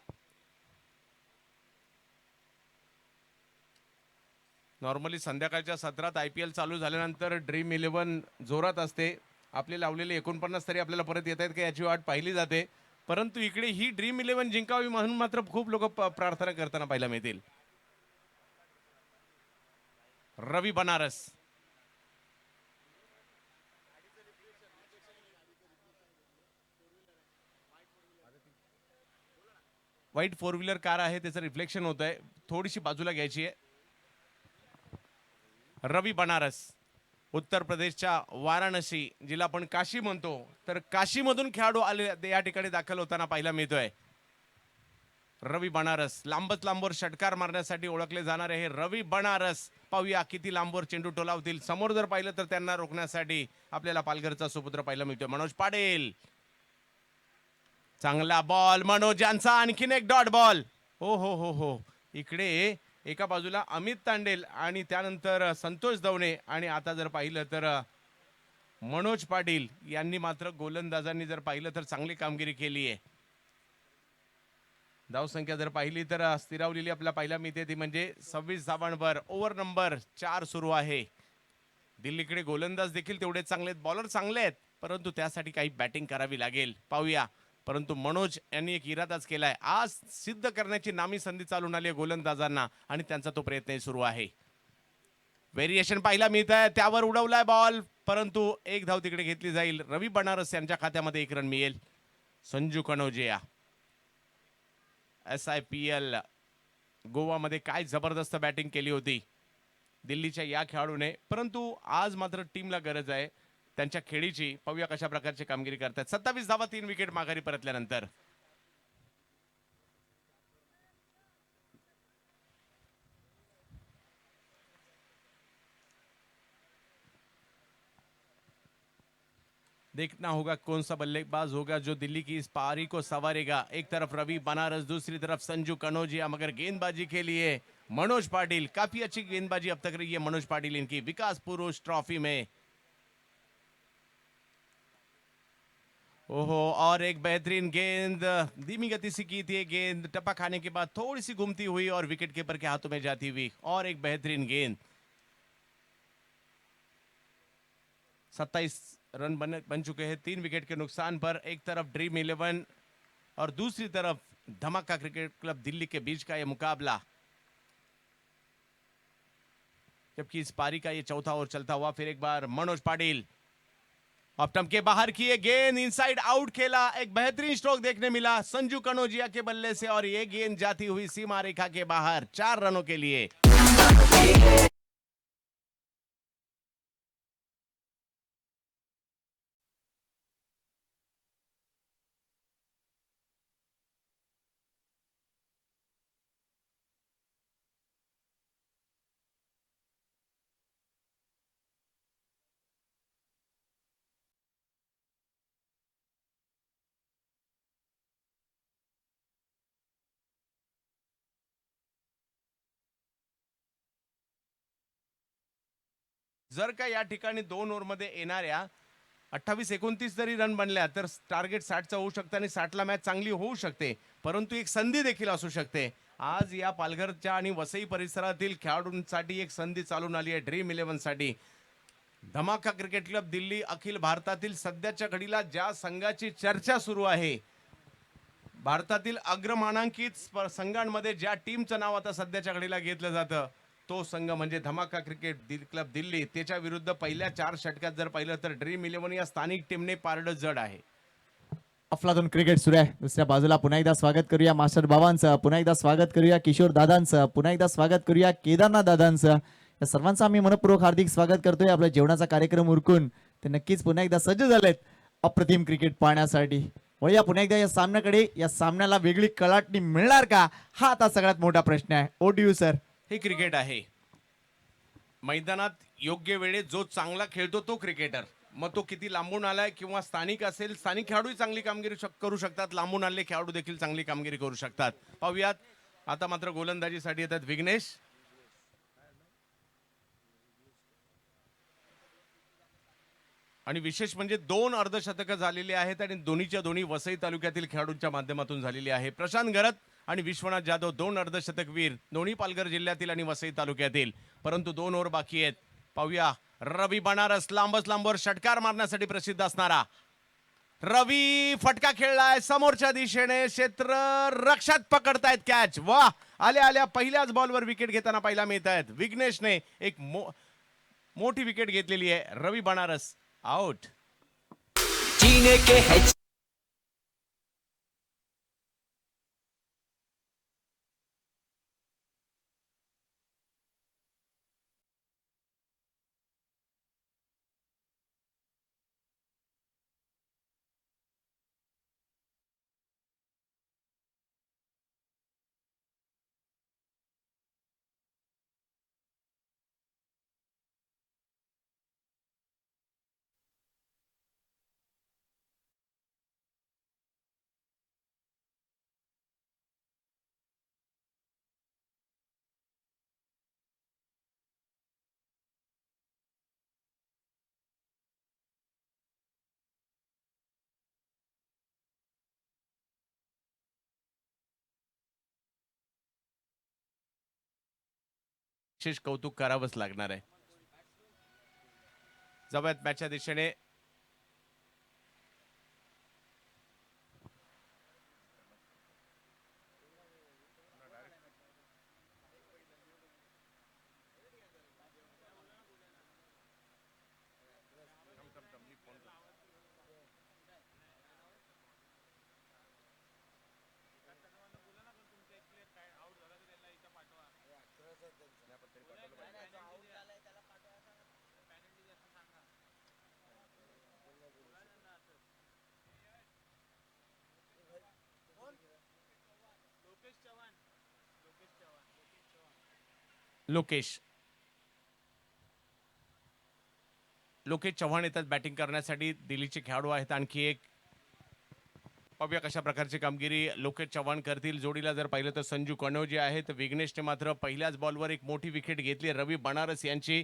नॉर्मली संध्याकाळच्या सत्रात IPL चालू झाल्यानंतर ड्रीम 11 जोरात असते. आपले लावलेले 49 तरी आपल्याला परत येत आहेत का याची वाट पाहिली जाते, परंतु इकडे ही ड्रीम 11 जिंकावी म्हणून मात्र खूप लोक प्रार्थना करताना पाहायला मिळतील. रवी बनारस व्हाईट 4 व्हीलर कार आहे, त्याचं रिफ्लेक्शन होत आहे, थोडीशी बाजूला घ्यायची आहे. रवी बनारस उत्तर प्रदेशच्या वाराणसी, जिला आपण काशी म्हणतो, तर काशीमधून खेळाडू आले या ठिकाणी दाखल होताना पाहायला मिळतोय. रवी बनारस लांबच लांबवर षटकार मारण्यासाठी ओळखले जाणारे हे रवी बनारस. पाहूया किती लांबवर चेंडू टोलावतील. समोर जर पाहिलं तर त्यांना रोखण्यासाठी आपल्याला पालघरचा सुपुत्र पाहायला मिळतोय मनोज पाटील. चांगला बॉल मनोज यांचा, आणखीन एक डॉट बॉल. हो हो हो हो इकडे एका बाजूला अमित तांडेल आणि त्यानंतर संतोष दवणे आणि आता जर पाहिलं तर मनोज पाटील यांनी मात्र गोलंदाजांनी जर पाहिलं तर चांगली कामगिरी केली आहे. धावसंख्या जर पाहिली तर स्थिरावलेली आपल्याला पाहायला मिळते ती म्हणजे 26 धावांवर. ओव्हर नंबर 4 सुरू आहे. दिल्लीकडे गोलंदाज देखील तेवढे चांगले आहेत, बॉलर चांगले आहेत, परंतु त्यासाठी काही बॅटिंग करावी लागेल. पाहूया, परंतु मनोज यांनी एक इरादाच केलाय. आज सिद्ध करण्याची नामी संधी चालून आली आहे गोलंदाजांना आणि त्यांचा तो प्रयत्नही सुरू आहे. व्हेरिएशन पाहायला मिळत आहे, त्यावर उडवलाय बॉल, परंतु एक धाव तिकडे घेतली जाईल. रवी बनारस यांच्या खात्यामध्ये 1 रन मिळेल. संजू कनोजिया SIPL गोवामध्ये काय जबरदस्त बॅटिंग केली होती दिल्लीच्या या खेळाडूने, परंतु आज मात्र टीमला गरज आहे त्यांच्या खेळीची. पाहूया कशा प्रकारची कामगिरी करतात. 27 धावा 3 विकेट माघारी परतल्यानंतर. देखना होगा कौन सा बल्लेबाज होगा जो दिल्ली की इस पारी को संवारेगा. एक तरफ रवि बनारस, दूसरी तरफ संजू कनोजिया, मगर गेंदबाजी के लिए मनोज पाटिल. काफी अच्छी गेंदबाजी अब तक रही है मनोज पाटिल इनकी विकास पुरुष ट्रॉफी में. ओहो, और एक बेहतरीन गेंद, धीमी गति से की थी ये गेंद, टप्पा खाने के बाद थोड़ी सी घूमती हुई और विकेट कीपर के हाथों में जाती हुई, और एक बेहतरीन गेंद। 27 रन बन चुके हैं 3 विकेट के नुकसान पर। एक तरफ ड्रीम 11 और दूसरी तरफ धमाका क्रिकेट क्लब दिल्ली के बीच का यह मुकाबला, जबकि इस पारी का ये चौथा ओवर चलता हुआ। फिर एक बार मनोज पाटिल ऑफ स्टंप के बाहर की ये गेंद, इनसाइड आउट खेला, एक बेहतरीन स्ट्रोक देखने मिला संजू कनौजिया के बल्ले से, और ये गेंद जाती हुई सीमा रेखा के बाहर 4 रनों के लिए। जर का या ठिकाणी 2 ओव्हरमध्ये येणाऱ्या 28-29 जरी रन बनल्या तर टार्गेट 60चं होऊ शकतं आणि 60ला मॅच चांगली होऊ शकते, परंतु एक संधी देखील असू शकते। आज या पालघरच्या आणि वसई परिसरातील खेळाडूंसाठी एक संधी चालून आली आहे ड्रीम 11 साठी। धमाका क्रिकेट क्लब दिल्ली अखिल भारतातील सध्याच्या घडीला ज्या संघाची चर्चा सुरू आहे, भारतातील अग्रमानांकित संघांमध्ये ज्या टीमचं नाव आता सध्याच्या घडीला घेतलं जातं, तो संघ म्हणजे धमाका क्रिकेट क्लब दिल्ली। त्याच्या विरुद्ध पहिल्या 4 षटकात जर पाहिलं तर ड्रीम 11 या स्थानिक टीमने पारडं जड आहे। अफलातून क्रिकेट सुरू आहे। दुसऱ्या बाजूला पुन्हा एकदा स्वागत करूया मास्टर बाबांचं, पुन्हा एकदा स्वागत करूया किशोर दादांचं, पुन्हा एकदा स्वागत करूया केदारनाथ दादांचं। या सर्वांचं आम्ही मनपूर्वक हार्दिक स्वागत करतोय। आपल्या जेवणाचा कार्यक्रम उरकून ते नक्कीच पुन्हा एकदा सज्ज झालेत अप्रतिम क्रिकेट पाहण्यासाठी। वळूया पुन्हा एकदा या सामन्याकडे। या सामन्याला वेगळी कलाटणी मिळणार का, हा आता सगळ्यात मोठा प्रश्न आहे। ओ डू यू सर? हे क्रिकेट आहे, मैदानात योग्य वेळेत जो चांगला खेळतो तो क्रिकेटर, मग तो किती लांबून आलाय किंवा स्थानिक असेल, स्थानिक खेळाडू चांगली कामगिरी करू शकतात, लांबून आलेले खेळाडू देखील चांगली कामगिरी करू शकतात। पाहूयात आता मात्र गोलंदाजीसाठी येतात विघ्नेश। आणि विशेष म्हणजे 2 अर्धशतक झालेली आहेत आणि दोन्हीच्या दोन्ही वसई तालुक्यातील खेळाडूंच्या माध्यमातून झालेली आहे। प्रशांत घरत आणि विश्वनाथ जाधव 2 अर्धशतकवीर, दोन्ही पालघर जिल्ह्यातील आणि वसई तालुक्यातील, परंतु 2 ओव्हर बाकी आहेत। पाहूया रवी बनारस, लांबवर षटकार मारण्यासाठी प्रसिद्ध असणारा रवी, फटका खेळलाय समोरच्या दिशेने, क्षेत्र रक्षात पकडतायत कॅच, वाह! आल्या पहिल्याच बॉलवर विकेट घेताना पाहायला मिळत आहेत। विघ्नेशने एक मोठी विकेट घेतलेली आहे। रवी बनारस आउट। जीने के है विशेष कौतुक करावंच लागणार आहे। जवळत मॅचच्या दिशेने लोकेश चव्हाण येतात बॅटिंग करण्यासाठी। दिल्लीचे खेळाडू आहेत आणखी एक। पाहूया कशा प्रकारची कामगिरी लोकेश चव्हाण करतील। जोडीला जर पाहिलं तर संजू कनौजे आहेत। विघ्नेशने मात्र पहिल्याच बॉलवर एक मोठी विकेट घेतली रवी बनारस यांची।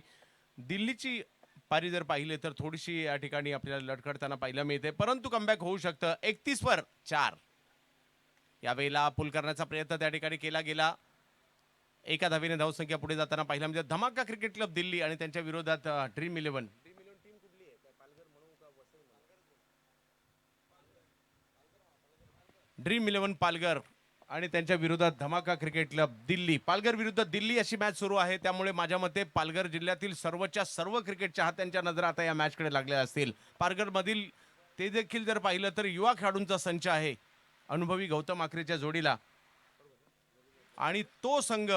दिल्लीची पारी जर पाहिले तर थोडीशी या ठिकाणी आपल्याला लटखडताना पाहायला मिळते, परंतु कमबॅक होऊ शकतं. 31-4 यावेळेला पूल करण्याचा प्रयत्न त्या ठिकाणी केला गेला. एका धावेने धावसंख्या पुढे जाताना पाहिला म्हणजे धमाका क्रिकेट क्लब दिल्ली आणि त्यांच्या विरोधात ड्रीम इलेव्हन पालघर आणि त्यांच्या विरोधात धमाका क्रिकेट क्लब दिल्ली. पालघर विरुद्ध दिल्ली अशी मॅच सुरू आहे, त्यामुळे माझ्या मते पालघर जिल्ह्यातील सर्वच्या सर्व क्रिकेट चाहत्यांच्या नजरा आता या मॅचकडे लागल्या असतील. पालघरमधील ते देखील जर पाहिलं तर युवा खेळाडूंचा संच आहे अनुभवी गौतम आखरेच्या जोडीला, आणि तो संघ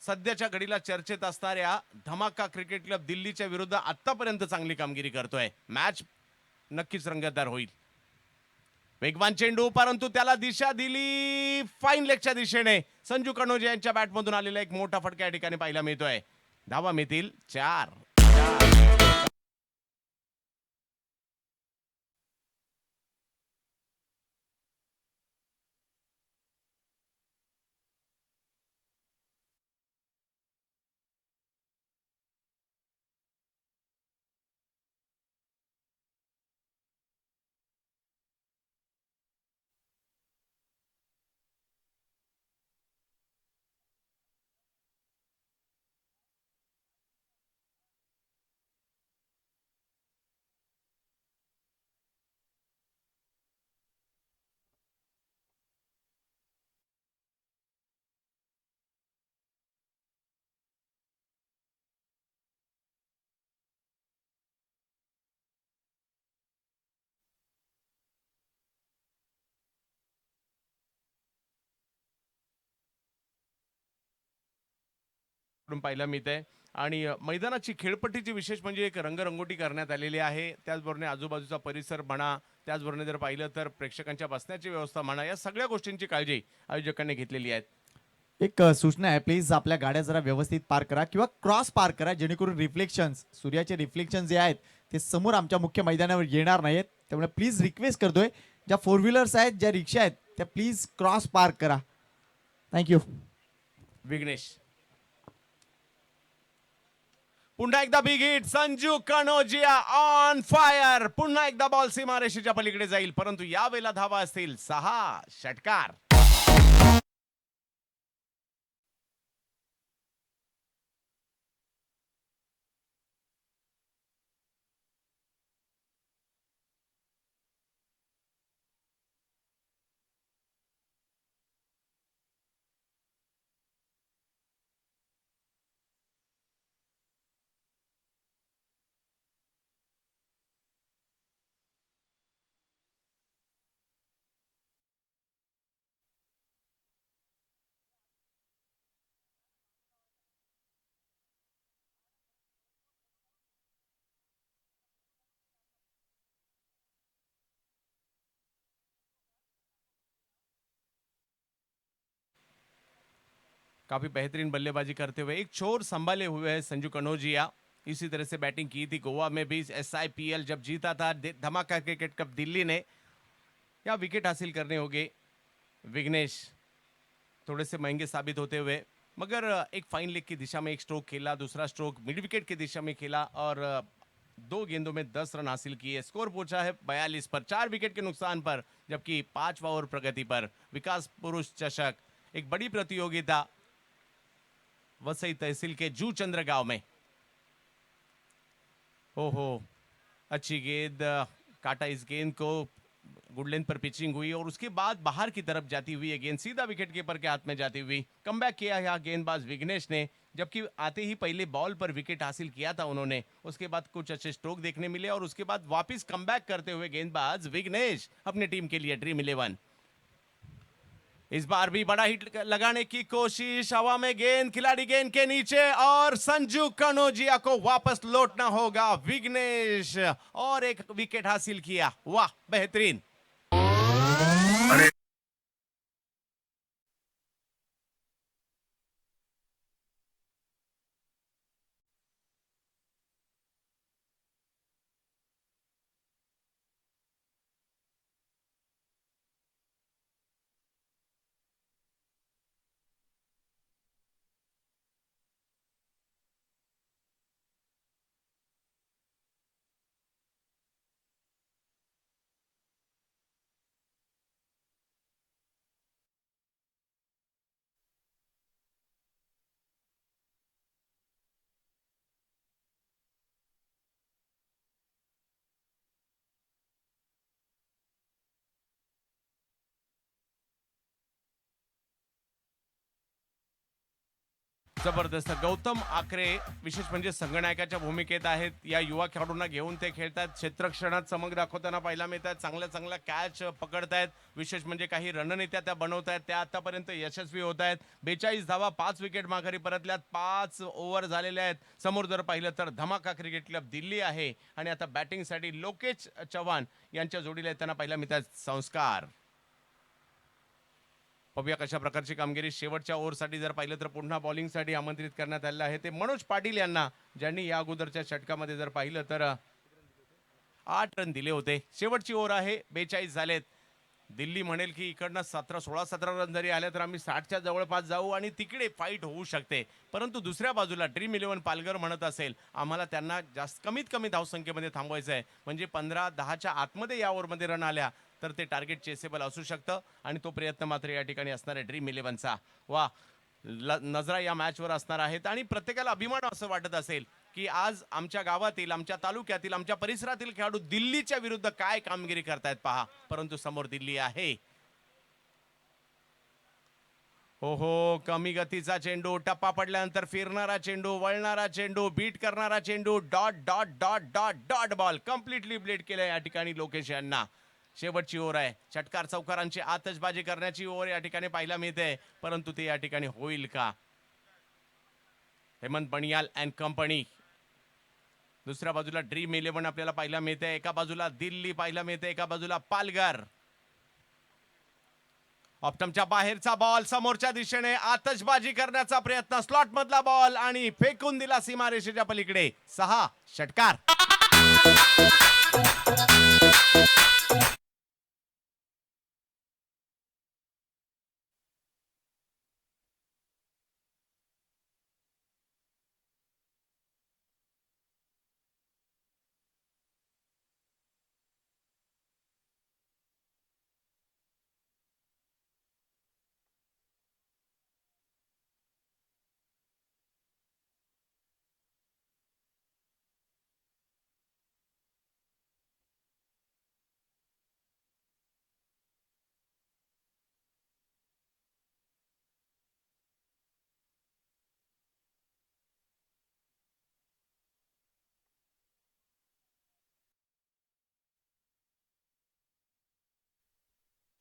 सध्याच्या घडीला चर्चेत असणाऱ्या धमाका क्रिकेट क्लब दिल्लीच्या विरुद्ध आतापर्यंत चांगली कामगिरी करतोय. मॅच नक्कीच रंगतदार होईल. वेगवान चेंडू, परंतु त्याला दिशा दिली फाईन लेगच्या दिशेने. संजू कनोजे यांच्या बॅटमधून आलेला एक मोठा फटका या ठिकाणी पाहायला मिळतोय. धावा मिळतील 4. पाहायला मिळते आणि मैदानाची खेळपट्टीची विशेष म्हणजे एक रंगरंगोटी करण्यात आलेली आहे. त्याचबरोबर आजूबाजूचा परिसर म्हणा, त्याचबरोबर जर पाहिलं तर प्रेक्षकांच्या बसण्याची व्यवस्था म्हणा, या सगळ्या गोष्टींची काळजी आयोजकांनी घेतलेली आहे. एक सूचना आहे, प्लीज आपल्या गाड्या जरा व्यवस्थित पार्क करा किंवा क्रॉस पार्क करा, जेणेकरून रिफ्लेक्शन्स, सूर्याचे रिफ्लेक्शन जे आहेत ते समोर आमच्या मुख्य मैदानावर येणार नाहीत. त्यामुळे प्लीज रिक्वेस्ट करतोय, ज्या 4 व्हीलर्स आहेत, ज्या रिक्षा आहेत, त्या प्लीज क्रॉस पार्क करा. थँक्यू. विघ्नेश पुन्हा एकदा big hit. Sanju Kanojia on fire. पुन्हा एकदा बॉल सीमारेषेच्या पलीकडे जाईल, परंतु यावेळेला धावा असतील 6. षटकार. काफी बेहतरीन बल्लेबाजी करते हुए एक छोर संभाले हुए है संजू कनोजिया. इसी तरह से बैटिंग की थी गोवा में भी, SIPL जब जीता था धमाका क्रिकेट कप दिल्ली ने. या विकेट हासिल करने होंगे विघ्नेश, थोड़े से महंगे साबित होते हुए, मगर एक फाइन लेग की दिशा में एक स्ट्रोक खेला, दूसरा स्ट्रोक मिड विकेट की दिशा में खेला और 2 गेंदों में 10 रन हासिल किए. स्कोर पहुंचा है 42 पर, 4 विकेट के नुकसान पर, जबकि 5वां ओवर प्रगति पर. विकास पुरुष चषक एक बड़ी प्रतियोगिता वसई तहसील के जूचंद्र गांव में. हो अच्छी गेंद, काटा इस गेंद को, गुड लेंथ पर पिचिंग हुई और उसके बाद बाहर की तरफ जाती हुई ये गेंद सीधा विकेट कीपर के हाथ में जाती हुई. कमबैक किया है गेंदबाज विघ्नेश ने, जबकि आते ही पहले बॉल पर विकेट हासिल किया था उन्होंने. उसके बाद कुछ अच्छे स्ट्रोक देखने मिले और उसके बाद वापस कमबैक करते हुए गेंदबाज विघ्नेश अपनी टीम के लिए ड्रीम 11. इस बार भी बड़ा हिट लगाने की कोशिश, हवा में गेंद, खिलाड़ी गेंद के नीचे और संजू कनोजिया को वापस लौटना होगा. विघ्नेश और एक विकेट हासिल किया. वाह, बेहतरीन. जबरदस्त. गौतम आकरे विशेष म्हणजे संगनायकाच्या भूमिकेत आहेत. या युवा खेळाडूंना घेऊन ते खेळतात. क्षेत्ररक्षणात चमक दाखवताना पाहायला मिळतात. चांगल्या कॅच पकडतायत. विशेष म्हणजे काही रणनीत्या त्या बनवतायत. त्या आतापर्यंत यशस्वी होत आहेत. 42 धावा, 5 विकेट माघारी परतल्यात. 5 ओव्हर झालेल्या आहेत. समोर जर पाहिलं तर धमाका क्रिकेट क्लब दिल्ली आहे आणि आता बॅटिंगसाठी लोकेश चव्हाण यांच्या जोडीला त्यांना पाहायला मिळतात संस्कार. बघूया कशा प्रकारची कामगिरी. शेवटच्या ओव्हरसाठी जर पाहिलं तर पुन्हा बॉलिंगसाठी आमंत्रित करण्यात आलेलं आहे ते मनोज पाटील यांना, ज्यांनी या अगोदरच्या षटकामध्ये जर पाहिलं तर 8 रन दिले होते. शेवटची ओव्हर आहे, 42 झालेत. दिल्ली म्हणेल की इकडनं 16-17 रन जरी आले तर आम्ही 60च्या जवळपास जाऊ आणि तिकडे फाईट होऊ शकते. परंतु दुसऱ्या बाजूला ड्रीम 11 पालघर म्हणत असेल आम्हाला त्यांना कमीत कमी धावसंख्येमध्ये थांबवायचं आहे. म्हणजे 15-10च्या आतमध्ये या ओव्हरमध्ये रन आल्या तर ते टार्गेट चेसेबल असू शकतं आणि तो प्रयत्न मात्र या ठिकाणी असणार आहे ड्रीम 11चा. वा, नजरा या मॅचवर असणार आहेत आणि प्रत्येकाला अभिमान असं वाटत असेल की आज आमच्या गावातील, आमच्या तालुक्यातील, आमच्या परिसरातील खेळाडू दिल्लीच्या विरुद्ध काय कामगिरी करतायत पहा. परंतु समोर दिल्ली आहे. हो, कमी गतीचा चेंडू, टप्पा पडल्यानंतर फिरणारा चेंडू, वळणारा चेंडू, बीट करणारा चेंडू, dot dot dot dot dot ball completely blade केलं या ठिकाणी लोकेश यांना. शेवटची ओव्हर आहे. षटकार चौकारांची आतषबाजी करण्याची ओव्हर या ठिकाणी पाहायला मिळते. परंतु ते या ठिकाणी होईल का. Hemant Banihal and company. दुसऱ्या बाजूला ड्रीम 11 आपल्याला पाहायला मिळते. एका बाजूला दिल्ली पाहायला मिळते, एका बाजूला पालघर. ऑप्टमच्या बाहेरचा बॉल, समोरच्या दिशेने आतषबाजी करण्याचा प्रयत्न, स्लॉट मधला बॉल आणि फेकून दिला सीमारेषेच्या पलीकडे. 6 षटकार.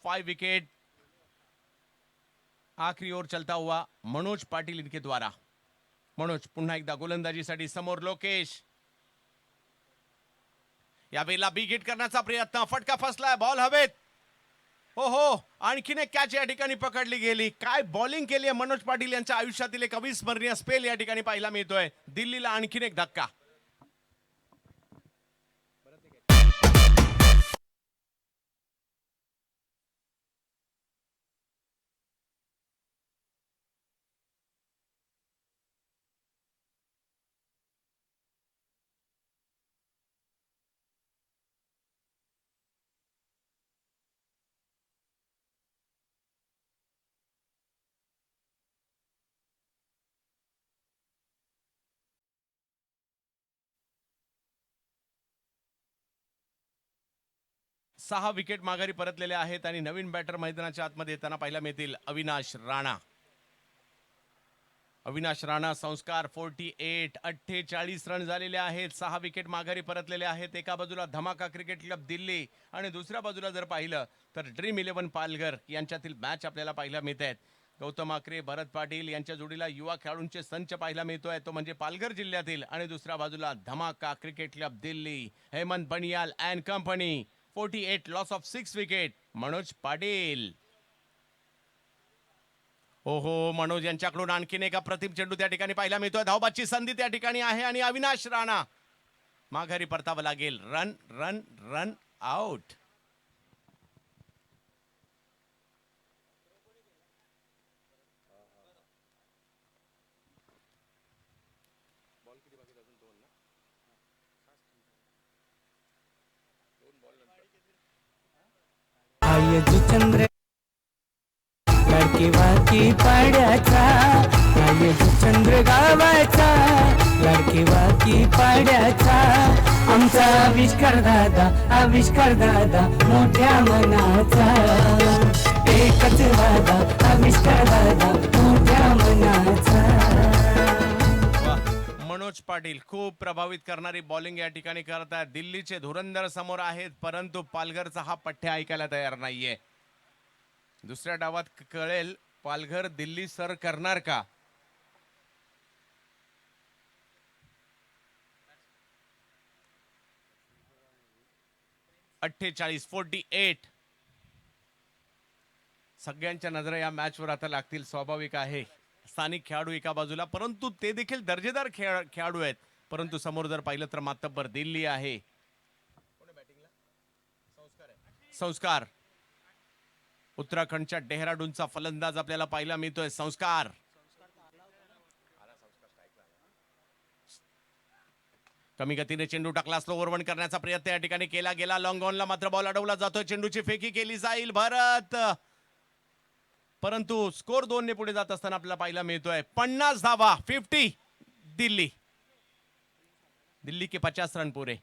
Five wicket. आखरी ओव्हर चलता हुआ मनोज पाटील इनके द्वारा. मनोज पुन्हा एकदा गोलंदाजीसाठी समोर. लोकेश यावेळेला बिग हिट करण्याचा प्रयत्न, फटका फसलाय, बॉल हवेत. हो, आणखीन एक कॅच या ठिकाणी पकडली गेली. काय बॉलिंग केली आहे मनोज पाटील यांच्या आयुष्यातील एक अविस्मरणीय स्पेल या ठिकाणी पाहायला मिळतोय. दिल्लीला आणखीन एक धक्का. सहा विकेट माघारी परतलेले आहेत आणि नवीन बॅटर मैदानाच्या आतमध्ये येताना पाहायला मिळतील अविनाश राणा. अविनाश राणा संस्कार 48 रन झालेले आहेत. 6 विकेट माघारी परतलेले आहेत. एका बाजूला धमाका क्रिकेट क्लब दिल्ली आणि दुसऱ्या बाजूला जर पाहिलं तर ड्रीम 11 पालघर यांच्यातील मॅच आपल्याला पाहायला मिळत आहेत. गौतम आकरे, भरत पाटील यांच्या जोडीला युवा खेळाडूंचे संच पाहायला मिळतोय, तो म्हणजे पालघर जिल्ह्यातील. आणि दुसऱ्या बाजूला धमाका cricket club Delhi, Hemant Banihal and company. 48 loss of 6 wicket. Manoj Patil. हो, मनोज यांच्याकडून आणखीन एका प्रतिम चेंडू त्या ठिकाणी पाहायला मिळतोय. धावबाची संधी त्या ठिकाणी आहे आणि अविनाश राणा माघारी परतावं लागेल. Run run run out. चंद्र लडकी वाकी पाड्याचा, चंद्र गावाचा, लडकी वाकी पाड्याचा. आमचा आविष्कार दादा मोठ्या मनाचा. एकच वादा आविष्कार दादा मोठ्या मनाचा. पाटील खूप प्रभावित करणारी बॉलिंग या ठिकाणी करत आहेत. दिल्लीचे धुरंधर समोर आहेत, परंतु पालघरचा हा पठ्ठ्या ऐकायला तयार नाहीये. दुसऱ्या डावात कळेल पालघर दिल्ली सर करणार का. अठ्ठेचाळीस 48. सगळ्यांच्या नजरा या मॅचवर आता लागतील, स्वाभाविक आहे. स्थानिक खेळाडू एका बाजूला, परंतु ते देखील दर्जेदार खेळाडू आहेत. परंतु समोर जर पाहिलं तर मातब्बर दिल्ली आहे. संस्कार उत्तराखंडच्या डेहराडूनचा फलंदाज आपल्याला पाहायला मिळतोय. संस्कार कमी गतीने चेंडू टाकला, स्लो ओव्हर करण्याचा प्रयत्न या ठिकाणी केला गेला. लॉंग ऑनला मात्र बॉल अडवला जातोय. चेंडूची फेकी केली जाईल भरत, परंतु स्कोर 2 ने पुढे जात असताना आपल्याला पाहायला मिळतोय 50 धावा. 50 दिल्ली. दिल्ली के 50 रन पुरे.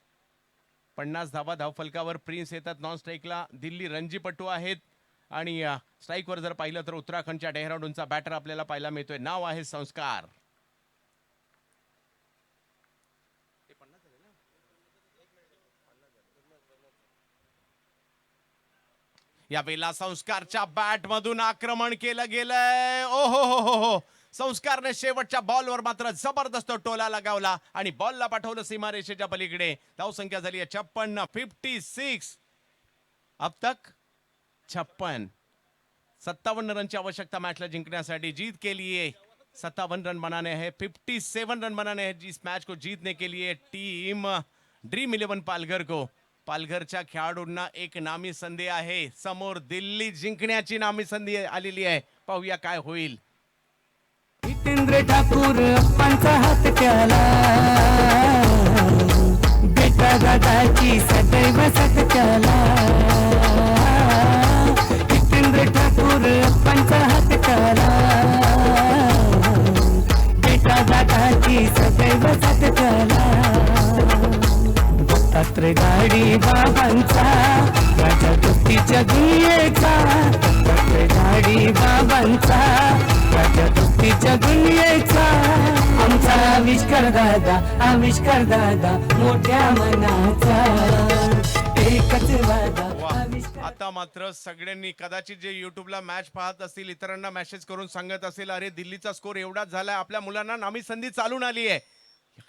50 धावा धावफलकावर. प्रिन्स येतात नॉन स्ट्राईकला. दिल्ली रणजीपटू आहेत आणि स्ट्राईकवर जर पाहिलं तर उत्तराखंडच्या डेहराडूनचा बॅटर आपल्याला पाहायला मिळतोय. नाव आहे संस्कार. यावेळेला संस्कारच्या बॅट मधून आक्रमण केलं गेलंय. ओ हो हो हो हो. संस्कारने शेवटच्या बॉलवर मात्र जबरदस्त टोला लगावला आणि बॉलला पाठवलं सीमारेषेच्या पलीकडे. धावसंख्या झाली 56. 56. अब तक 56. 57 रनची आवश्यकता मॅचला जिंकण्यासाठी. जीत के लिए 57 रन बनाने हैं, 57 रन बनाने हैं इस मैच को जीतने के लिए टीम ड्रीम 11 पालघर को. पालघरच्या खेळाडूंना एक नामी संधी आहे. समोर दिल्ली जिंकण्याची नामी संधी आलेली आहे. पाहूया काय होईल. जितेंद्र ठाकूर अप्पांचा हात त्याला बेटा दादाची सदैव साथ त्याला. जितेंद्र ठाकूर अप्पांचा हात त्याला बेटा दादाची सदैव साथ त्याला. दत्तात्रय गाडी बाबांचा राजा दुस्तीच्या दुनियेचा. दत्तात्रय गाडी बाबांचा राजा दुस्तीच्या दुनियेचा. आमचा आविष्कार दादा मोठ्या मनाचा. एकच वादा वाह. आता मात्र सगळ्यांनी कदाचित जे युट्यूबला मॅच पाहत असतील, इतरांना मेसेज करून सांगत असेल, अरे दिल्लीचा स्कोर एवढाच झालाय, आपल्या मुलांना नामी संधी चालून आली आहे.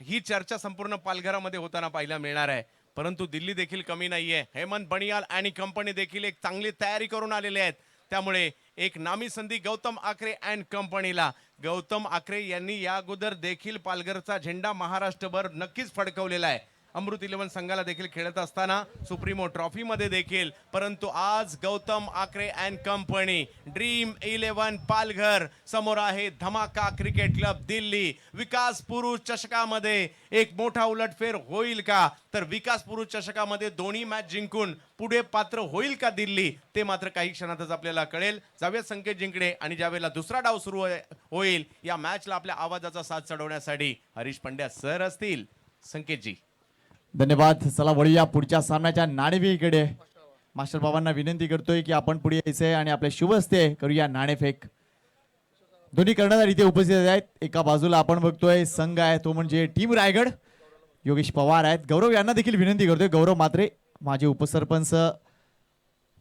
ही चर्चा संपूर्ण पालघरामध्ये होताना पाहायला मिळणार आहे. परंतु दिल्ली देखील कमी नाहीये. हेमंत बनियाल आणि कंपनी देखील एक चांगली तयारी करून आलेले आहेत. त्यामुळे एक नामी संधी गौतम आकरे अँड कंपनीला. गौतम आकरे यांनी या अगोदर देखील पालघरचा झेंडा महाराष्ट्रभर नक्कीच फडकवलेला आहे. अमृत 11 संघाला देखील खेळत असताना सुप्रीमो ट्रॉफी मध्ये देखील. परंतु आज Gautam Akre and company dream 11 Palghar समोर आहे धमाका क्रिकेट क्लब दिल्ली. विकास पुरुष चषकामध्ये एक मोठा उलटफेर होईल का, तर विकास पुरुष चषकामध्ये दोन्ही मॅच जिंकून पुढे पात्र होईल का दिल्ली, ते मात्र काही क्षणातच आपल्याला कळेल. जाऊयात संकेत जिंकणे आणि ज्यावेळेला दुसरा डाव सुरू होईल या मॅचला आपल्या आवाजाचा साथ चढवण्यासाठी हरीश पंड्या सर असतील. संकेतजी धन्यवाद. चला वळूया पुढच्या सामन्याच्या नाणेफेकीकडे. मास्टर बाबांना विनंती करतोय की आपण पुढे यायचंय आणि आपल्या शुभ हस्ते करूया नाणेफेक. दोन्ही कर्णधार इथे उपस्थित आहेत. एका बाजूला आपण बघतोय संघ आहे तो म्हणजे टीम रायगड. योगेश पवार आहेत. गौरव यांना देखील विनंती करतोय, गौरव मात्रे माझे उपसरपंच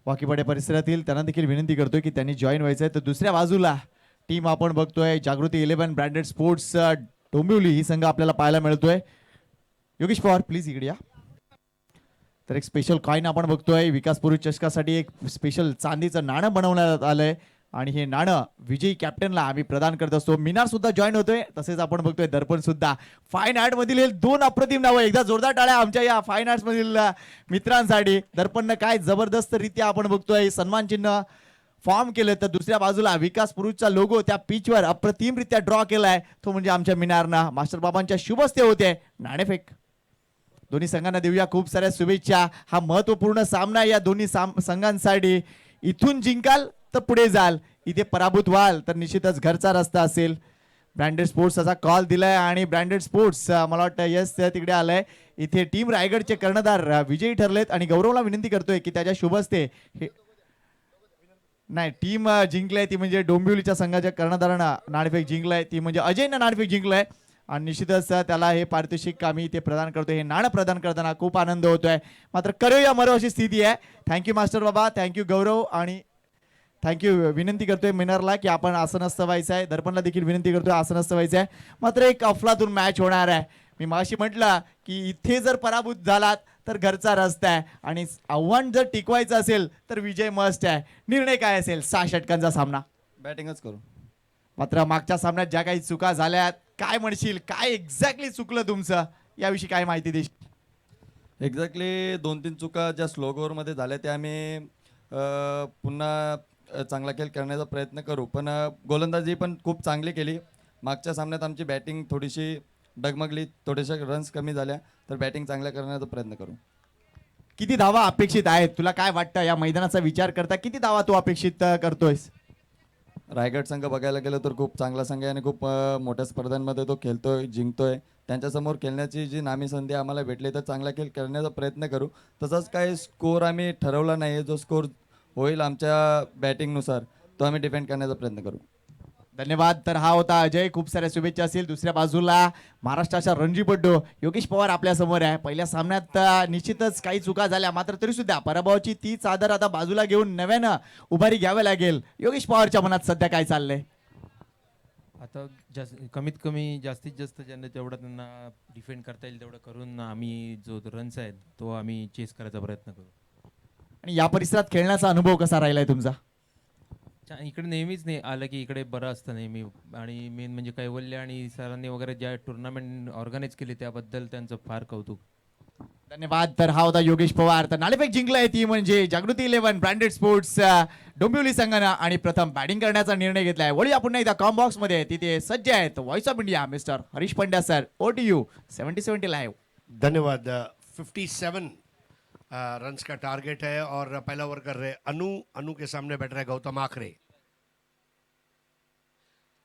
वाकीपाडे परिसरातील, त्यांना देखील विनंती करतोय की त्यांनी जॉईन व्हायचंय. तर दुसऱ्या बाजूला टीम आपण बघतोय जागृती 11 ब्रँडेड स्पोर्ट्स डोंबिवली, ही संघ आपल्याला पाहायला मिळतोय. योगेश पवार प्लीज इकडे या. तर एक स्पेशल कॉईन आपण बघतोय. विकास पुरुष चषकासाठी एक स्पेशल चांदीचं नाणं बनवण्यात आलंय आणि हे नाणं विजयी कॅप्टनला आम्ही प्रदान करत असतो. मिनार सुद्धा जॉईन होतोय. तसेच आपण बघतोय दर्पण सुद्धा. फाईन आर्ट मधील हे 2 अप्रतिम नावं. एकदा जोरदार टाळ्या आमच्या या फाईन आर्ट्स मधील मित्रांसाठी. दर्पणनं काय जबरदस्त रित्या आपण बघतोय सन्मान चिन्ह फॉर्म केलं. तर दुसऱ्या बाजूला विकास पुरुषचा लोगो त्या पिचवर अप्रतिमरित्या ड्रॉ केलाय, तो म्हणजे आमच्या मिनारना. मास्टर बाबांच्या शुभ हस्ते होते नाणेफेक. दोन्ही संघांना देऊया खूप साऱ्या शुभेच्छा. हा महत्वपूर्ण सामना या दोन्ही संघांसाठी. इथून जिंकाल तर पुढे जाल, इथे पराभूत व्हाल तर निश्चितच घरचा रस्ता असेल. ब्रँडेड स्पोर्ट्स असा कॉल दिलाय आणि ब्रँडेड स्पोर्ट्स मला वाटतं यस तिकडे आलंय. इथे टीम रायगडचे कर्णधार विजयी ठरलेत आणि गौरवला विनंती करतोय की त्याच्या शुभ हस्ते हे नाही टीम जिंकलाय ती म्हणजे डोंबिवलीच्या संघाच्या कर्णधारांना नाणेफेक जिंकलाय, ती म्हणजे अजयनं नाणेफेक जिंकलाय. आणि निश्चितच त्याला हे पारितोषिक आम्ही ते प्रदान करतो, हे नाणं प्रदान करताना खूप आनंद होतोय. मात्र करूया मरो अशी स्थिती आहे. थँक्यू मास्टर बाबा, थँक्यू गौरव, आणि थँक्यू. विनंती करतोय मिनरला की आपण असं नसतं व्हायचं आहे. दर्पणला देखील विनंती करतोय असं नसतं व्हायचं आहे. मात्र एक अफलातून मॅच होणार आहे. मी माशी म्हटलं की इथे जर पराभूत झालात तर घरचा रस्ता आहे, आणि आव्हान जर टिकवायचं असेल तर विजय मस्ट आहे. निर्णय काय असेल? 6 षटकांचा सामना. बॅटिंगच करू. मात्र मागच्या सामन्यात ज्या काही चुका झाल्यात, काय म्हणशील, काय एक्झॅक्टली चुकलं तुमचं, याविषयी काय माहिती देशील? एक्झॅक्टली 2-3 चुका ज्या स्लो ओव्हरमध्ये झाल्या त्या आम्ही पुन्हा चांगला खेळ करण्याचा प्रयत्न करू. पण गोलंदाजी पण खूप चांगली केली. मागच्या सामन्यात आमची बॅटिंग थोडीशी डगमगली, थोडेसे रन्स कमी झाल्या, तर बॅटिंग चांगल्या करण्याचा प्रयत्न करू. किती धावा अपेक्षित आहेत? तुला काय वाटतं या मैदानाचा विचार करता किती धावा तू अपेक्षित करतोयस? रायगड संघ बघायला गेलं तर खूप चांगला संघ आहे आणि खूप मोठ्या स्पर्धांमध्ये तो खेळतोय, जिंकतोय. त्यांच्यासमोर खेळण्याची जी नामी संधी आम्हाला भेटली तर चांगला खेळ करण्याचा प्रयत्न करू. तसंच काही स्कोर आम्ही ठरवला नाही. जो स्कोर होईल आमच्या बॅटिंगनुसार तो आम्ही डिफेंड करण्याचा प्रयत्न करू. धन्यवाद. तर हा होता अजय. खूप साऱ्या शुभेच्छा असतील. दुसऱ्या बाजूला महाराष्ट्राच्या रणजीपट्टू योगेश पवार आपल्या समोर आहे. पहिल्या सामन्यात निश्चितच काही चुका झाल्या, मात्र तरी सुद्धा पराभवाची ती चादर आता बाजूला घेऊन नव्यानं उभारी घ्यावी लागेल. योगेश पवारच्या मनात सध्या काय चाललंय? आता कमीत कमी जास्तीत जास्त ज्यांना जेवढं त्यांना डिफेंड करता येईल तेवढं करून आम्ही जो रन्स आहेत तो आम्ही चेस करायचा प्रयत्न करू. आणि या परिसरात खेळण्याचा अनुभव कसा राहिलाय तुमचा? इकडे नेहमीच नाही आलं की इकडे बरं असतं नेहमी, आणि मेन म्हणजे कैवल्य आणि सरांनी वगैरे ज्या टुर्नामेंट ऑर्गनाईज केली त्याबद्दल त्यांचं फार कौतुक. धन्यवाद. तर हा होता योगेश पवार. तर नाणेफेक जिंकलाय ती म्हणजे जागृती 11 ब्रँडेड स्पोर्ट्स डोंबिवली संघानं, आणि प्रथम बॅटिंग करण्याचा निर्णय घेतलाय. वळूया पुन्हा एकदा कॉम बॉक्स मध्ये. तिथे सज्ज आहेत voice of India mister Harish Pandya sir. O T U 70-70 live. धन्यवाद. 57 रन्स का टारगेट है और पहला ओवर कर रहे अनु के सामने बैठ रहे गौतम आखरे.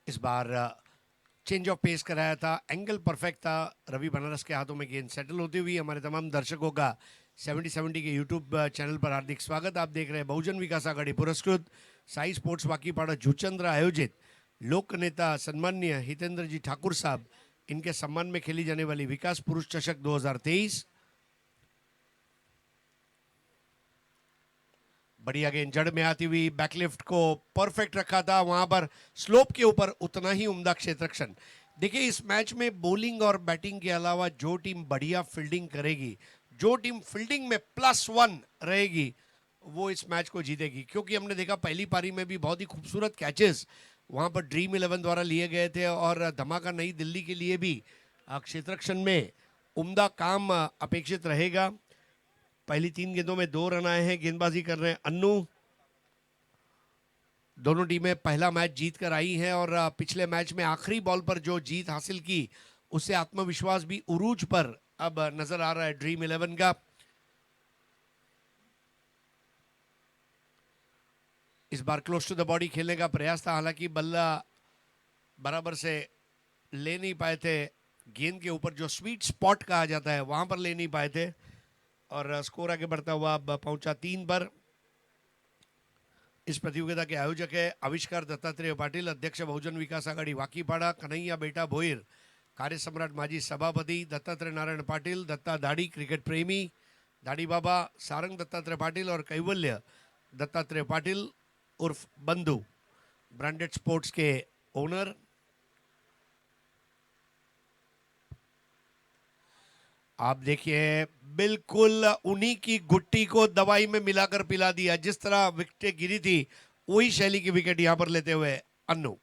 इस बार चेंज ऑफ पेस कराया था, एंगल परफेक्ट था. रवि बनारस के हाथों में गेंद सेटल होती हुई हमारे तमाम दर्शकों का 70-70 के यूट्यूब चैनल पर हार्दिक स्वागत. आप देख रहे हैं बहुजन विकास आघाड़ी पुरस्कृत साई स्पोर्ट्स वाकीपाड़ा जुचंद्र आयोजित लोक नेता सन्मान्य हितेंद्र जी ठाकुर साहब, इनके सम्मान में खेली जाने वाली विकास पुरुष चषक 2023. बढ़िया गेंद जड़ में आती हुई बैकलिफ्ट को परफेक्ट रखा था, वहां पर स्लोप के ऊपर उतना ही उम्दा क्षेत्ररक्षण. देखिए इस मैच में बॉलिंग और बैटिंग के अलावा जो टीम बढ़िया फील्डिंग करेगी, जो टीम फील्डिंग में +1 रहेगी, वो इस मैच को जीतेगी. क्योंकि हमने देखा पहली पारी में भी बहुत ही खूबसूरत कैचेस वहां पर ड्रीम 11 द्वारा लिए गए थे, और धमाका नई दिल्ली के लिए भी क्षेत्ररक्षण में उम्दा काम अपेक्षित रहेगा. पहली 3 गेंदों में 2 रन आए हैं. गेंदबाजी कर रहे हैं अन्नू. दोनों टीमें पहला मैच जीत कर आई हैं, और पिछले मैच में आखिरी बॉल पर जो जीत हासिल की उससे आत्मविश्वास भी उरूज पर अब नजर आ रहा है ड्रीम 11 का. इस बार क्लोज टू द बॉडी खेलने का प्रयास था, हालांकि बल्ला बराबर से ले नहीं पाए थे. गेंद के ऊपर जो स्वीट स्पॉट कहा जाता है वहां पर ले नहीं पाए थे, और स्कोर आगे बढ़ता हुआ अब पहुंचा 3 पर. इस प्रतियोगिता के आयोजक है आविष्कार दत्तात्रेय पाटिल, अध्यक्ष बहुजन विकास आघाड़ी वाकीपाड़ा, कन्हैया बेटा भोईर, कार्य सम्राट माजी सभापति दत्तात्रेय नारायण पाटिल, दत्ता दाढ़ी क्रिकेट प्रेमी, दाढ़ी बाबा सारंग दत्तात्रेय पाटिल, और कैवल्य दत्तात्रेय पाटिल उर्फ बंधु, ब्रांडेड स्पोर्ट्स के ओनर. आप देखिए बिल्कुल उन्हीं की गुट्टी को दवाई में मिलाकर पिला दिया. जिस तरह विकेटें गिरी थी वही शैली की विकेट यहां पर लेते हुए अन्नू.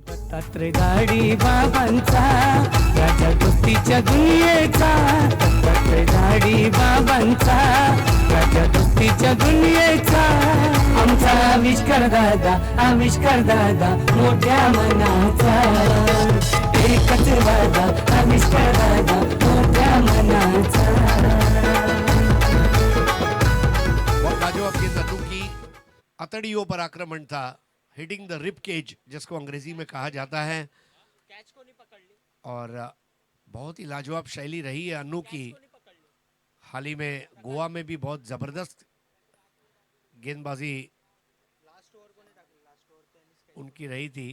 दत्तात्रय गाडी बाबांचा, राजा कुस्तीच्या दुनियेचा. दत्तात्रय गाडी बाबांचा, राजा कुस्तीच्या दुनियेचा. आमचा आविष्कार दादा मोठ्या मनाचा. एकच दादा आविष्कार दादा मोठ्या मनाचा. और लाजवाब गेंद अन्नू की अतड़ियों पर आक्रमण था, हिटिंग द रिप केज जिसको अंग्रेजी में कहा जाता है. और बहुत ही लाजवाब शैली रही है अन्नू की. हाल ही में गोवा में भी बहुत जबरदस्त गेंदबाजी उनकी रही थी.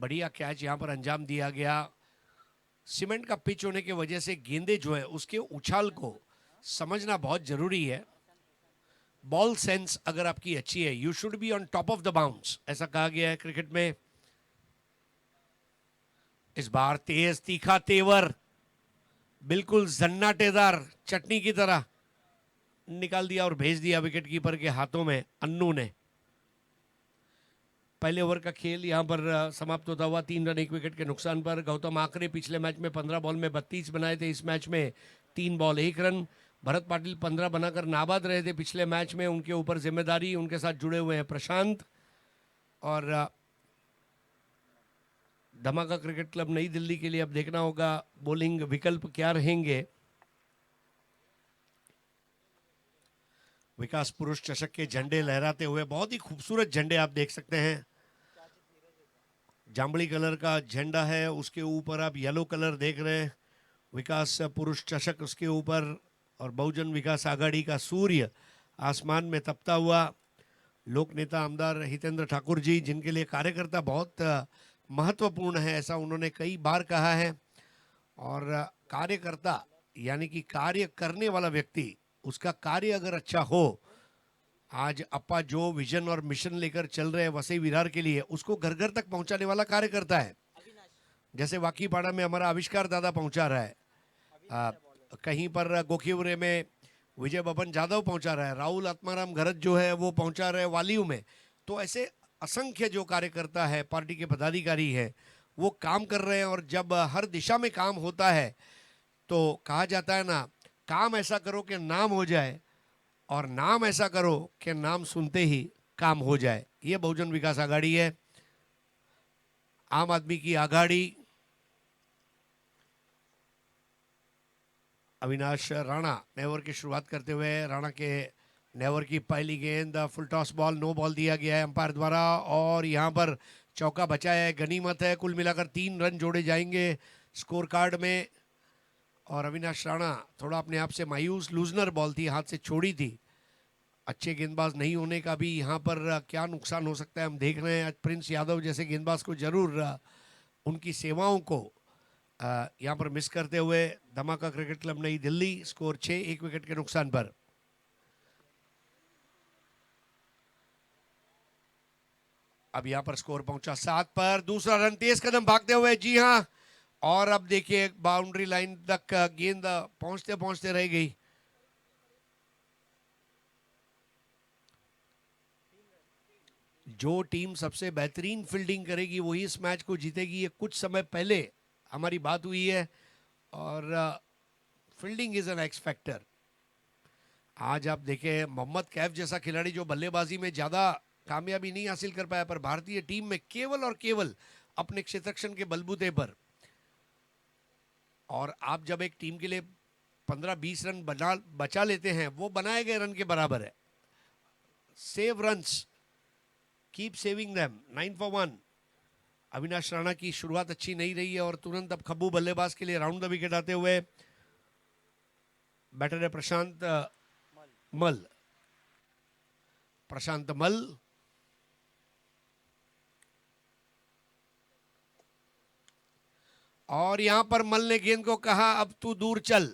बढ़िया कैच यहाँ पर अंजाम दिया गया। सीमेंट का पिच होने की वजह से गेंदे जो है उसके उछाल को समझना बहुत जरूरी है। बॉल सेंस अगर आपकी अच्छी है, you should be on top of the bounce, ऐसा कहा गया है क्रिकेट में। इस बार तेज तीखा तेवर, बिल्कुल जन्नाटेदार चटनी की तरह निकाल दिया और भेज दिया विकेट कीपर के हाथों में अन्नू ने। पहले ओवर का खेल यहां पर समाप्त होता हुआ 3 रन 1 विकेट के नुकसान पर। गौतम आकरे पिछले मैच में 15 बॉल में 32 बनाए थे, इस मैच में 3 बॉल 1 रन। भरत पाटिल 15 बनाकर नाबाद रहे थे पिछले मैच में, उनके ऊपर जिम्मेदारी, उनके साथ जुड़े हुए हैं प्रशांत। और धमाका क्रिकेट क्लब नई दिल्ली के लिए अब देखना होगा बॉलिंग विकल्प क्या रहेंगे। विकास पुरुष चषक के झंडे लहराते हुए, बहुत ही खूबसूरत झंडे आप देख सकते हैं। जांबली कलर का झंडा है, उसके ऊपर आप येलो कलर देख रहे हैं, विकास पुरुष चषक उसके ऊपर, और बहुजन विकास आघाड़ी का सूर्य आसमान में तपता हुआ। लोक नेता आमदार हितेंद्र ठाकुर जी, जिनके लिए कार्यकर्ता बहुत महत्वपूर्ण है, ऐसा उन्होंने कई बार कहा है। और कार्यकर्ता यानी कि कार्य करने वाला व्यक्ति, उसका कार्य अगर अच्छा हो, आज अप्पा जो विजन और मिशन लेकर चल रहे हैं वसई विरार के लिए, उसको घर घर तक पहुंचाने वाला कार्यकर्ता है। जैसे वाकीपाड़ा में हमारा आविष्कार दादा पहुंचा रहा है, कहीं पर गोखीवरे में विजय बबन जादव पहुंचा रहा है, राहुल आत्माराम घरत जो है वो पहुंचा रहे हैं वालियों में। तो ऐसे असंख्य जो कार्यकर्ता है, पार्टी के पदाधिकारी हैं, वो काम कर रहे हैं। और जब हर दिशा में काम होता है तो कहा जाता है ना, काम ऐसा करो कि नाम हो जाए, और नाम ऐसा करो कि नाम सुनते ही काम हो जाए। ये बहुजन विकास आघाड़ी है, आम आदमी की आघाड़ी। अविनाश राणा नए ओवर की शुरुआत करते हुए, राणा के नए ओवर की पहली गेंद, full toss ball, no ball दिया गया है अंपायर द्वारा, और यहाँ पर चौका बचा है, गनीमत है। कुल मिलाकर 3 रन जोड़े जाएंगे स्कोर कार्ड में। और अविनाश राणा थोड़ा अपने आप से मायूस, लूजनर बॉल थी, हाथ से छोड़ी थी। अच्छे गेंदबाज नहीं होने का भी यहाँ पर क्या नुकसान हो सकता है हम देख रहे हैं। आज प्रिंस यादव जैसे गेंदबाज को जरूर उनकी सेवाओं को यहाँ पर मिस करते हुए। धमाका क्रिकेट क्लब नई दिल्ली, स्कोर 6 1 विकेट के नुकसान पर। अब यहाँ पर स्कोर पहुंचा 7 पर। दूसरा रन तेज कदम भागते हुए, जी हाँ, और अब देखिए बाउंड्री लाइन तक गेंद पहुंचते पहुंचते रह गई। जो टीम सबसे बेहतरीन फील्डिंग करेगी वही इस मैच को जीतेगी। ये कुछ समय पहले हमारी बात हुई है, और fielding is an x factor. आज आप देखें, मोहम्मद कैफ जैसा खिलाड़ी जो बल्लेबाजी में ज्यादा कामयाबी नहीं हासिल कर पाया, पर भारतीय टीम में केवल और केवल अपने क्षेत्ररक्षण के बलबूते पर। और आप जब एक टीम के लिए 15-20 रन बचा लेते हैं, वो बनाए गए रन के बराबर है। Save runs, keep saving them. 9 for 1। Avinash Rana की शुरुआत अच्छी नहीं रही है, और तुरंत अब खब्बू बल्लेबाज के लिए राउंड द विकेट आते हुए। बैटर है प्रशांत मल। प्रशांत मल और यहां पर मल ने गेंद को कहा अब तू दूर चल,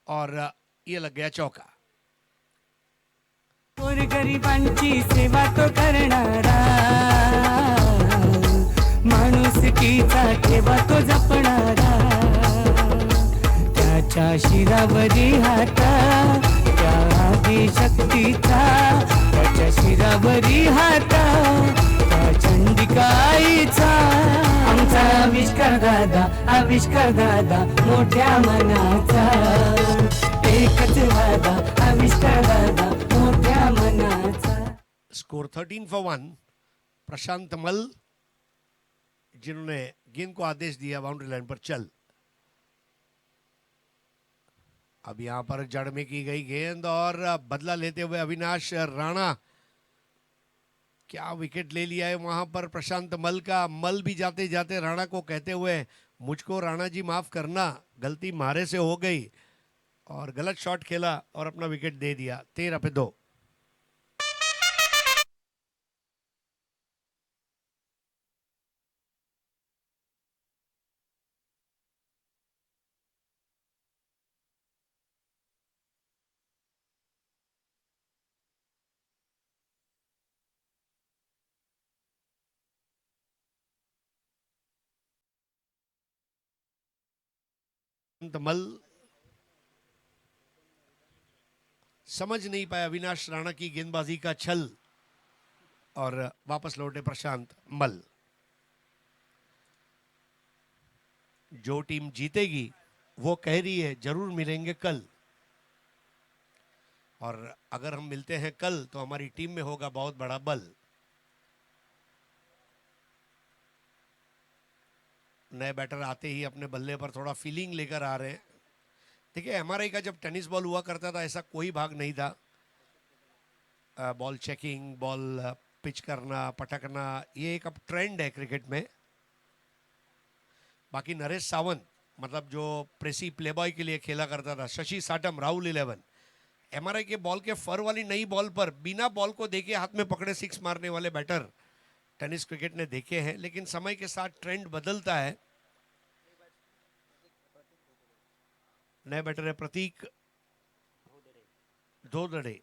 और ये लग गया चौका। और गरिबांची सेवा तो करणारा, माणुसकीचा ठेवा तो जपणारा, त्याच्या शिरावरी हात त्या आदी शक्तीचा, त्याच्या शिरावरी हात त्या चंडिकाईचा। आमचा आविष्कार दादा मोठ्या मनाचा, एकच वादा आविष्कार दादा मोठ्या मनाचा। Score 13 for 1। प्रशांत मल जिन्होंने गेंद को आदेश दिया बाउंड्री लाइन पर चल। अब यहां पर जड़ में की गई गेंद, और बदला लेते हुए अविनाश राणा, क्या विकेट ले लिया है वहां पर प्रशांत मल का। मल भी जाते जाते राणा को कहते हुए, मुझको राणा जी माफ करना, गलती मारे से हो गई, और गलत शॉट खेला और अपना विकेट दे दिया। 13 पे 2। मल समझ नहीं पाया अविनाश राणा की गेंदबाजी का छल और वापस लौटे प्रशांत मल। जो टीम जीतेगी वो कह रही है जरूर मिलेंगे कल, और अगर हम मिलते हैं कल तो हमारी टीम में होगा बहुत बड़ा बल। नए बैटर आते ही अपने बल्ले पर थोड़ा फीलिंग लेकर आ रहे हैं। देखिए एमआरआई का जब टेनिस बॉल हुआ करता था ऐसा कोई भाग नहीं था। बॉल चेकिंग, बॉल पिच करना, पटकना, ये एक अब ट्रेंड है क्रिकेट में। बाकी नरेश सावंत मतलब जो प्रेसी प्लेबॉय के लिए खेला करता था, शशि साटम, राहुल 11, एमआरआई के बॉल के फर वाली नई बॉल पर बिना बॉल को देखे हाथ में पकड़े सिक्स मारने वाले बैटर टेनिस क्रिकेट ने देखे हैं। लेकिन समय के साथ ट्रेंड बदलता है। नए बैटर है प्रतीक धोदड़े।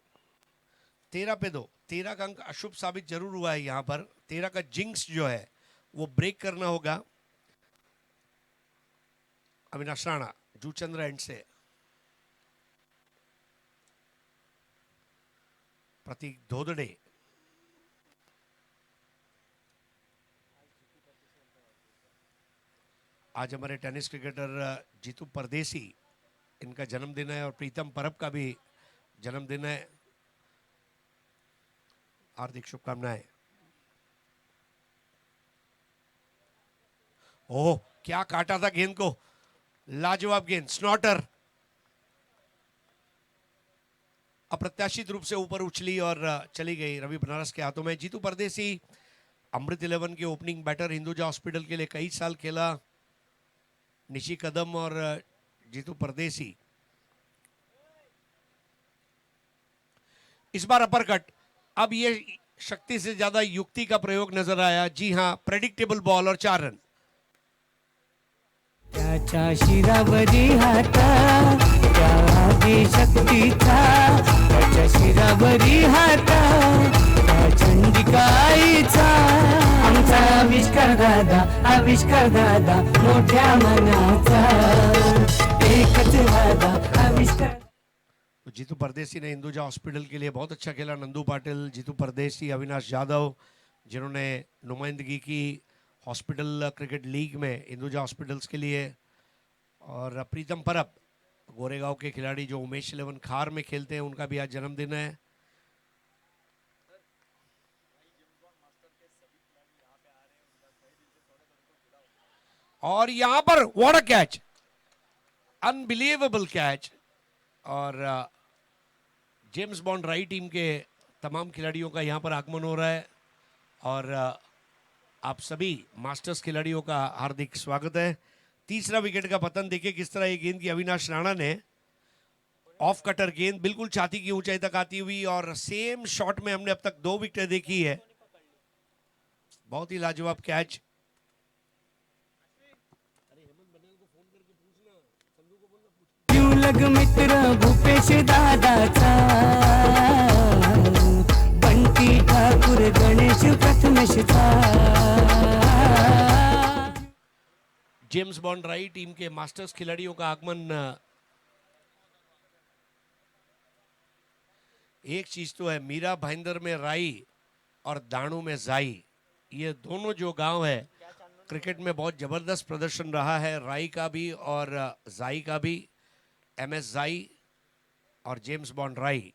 13 पे 2, 13 का अंक अशुभ साबित जरूर हुआ है यहां पर। 13 का जिंक्स जो है वो ब्रेक करना होगा। अविनाश राणा जूचंद्र एंड से प्रतीक धोदड़े। आज हमारे टेनिस क्रिकेटर जीतू परदेसी, इनका जन्मदिन है और प्रीतम परब का भी जन्मदिन है। हार्दिक शुभकामनाएं। ओह क्या काटा था गेंद को, लाजवाब गेंद, स्नॉटर अप्रत्याशित रूप से ऊपर उछली और चली गई रवि बनारस के हाथों में। जीतू परदेसी अमृत 11 के ओपनिंग बैटर, हिंदुजा हॉस्पिटल के लिए कई साल खेला। निशी कदम और जीतू परदेसी। इस बार अपरकट, अब ये शक्ति से ज्यादा युक्ति का प्रयोग नजर आया। जी हां, प्रेडिक्टेबल बॉल और 4 रन। त्याच्या शिरावरी हाता त्या आगे शक्तीचा, त्याच्या शिरावरी हाता त्या चंडिकाईचा, आमचा आविष्कार दादा मोठ्या मनाचा, एकच वादा आविष्कार। तो जीतू परदेसी ने हिंदुजा हॉस्पिटल के लिए बहुत अच्छा खेला। नंदू पाटिल, जीतू परदेसी, अविनाश यादव, जिन्होंने नुमाइंदगी की हॉस्पिटल क्रिकेट लीग में हिंदुजा हॉस्पिटल्स के लिए। और प्रीतम परब गोरेगांव के खिलाड़ी जो उमेश 11 खार में खेलते हैं, उनका भी आज जन्मदिन है। और यहां पर what a catch, unbelievable catch. और जेम्स बॉन्ड राई टीम के तमाम खिलाड़ियों का यहां पर आगमन हो रहा है और आप सभी मास्टर्स खिलाड़ियों का हार्दिक स्वागत है। तीसरा विकेट का पतन देखिए किस तरह ये गेंद की अविनाश राणा ने, ऑफ कटर गेंद बिल्कुल छाती की ऊंचाई तक आती हुई, और सेम शॉट में हमने अब तक 2 विकेटें देखी है। बहुत ही लाजवाब कैच। लग मित्र भूपेश दादाचा, बंटी ठाकूर गणेश प्रथमेशचा। जेम्स बॉन्ड राई टीम के मास्टर्स खिलाड़ियों का आगमन। एक चीज तो है, मीरा भाईंदर में राई और दाणू में जाई, ये दोनों जो गांव है क्रिकेट में बहुत जबरदस्त प्रदर्शन रहा है। राई का भी और जाई का भी। एमएस जाई और जेम्स बॉन्ड राई।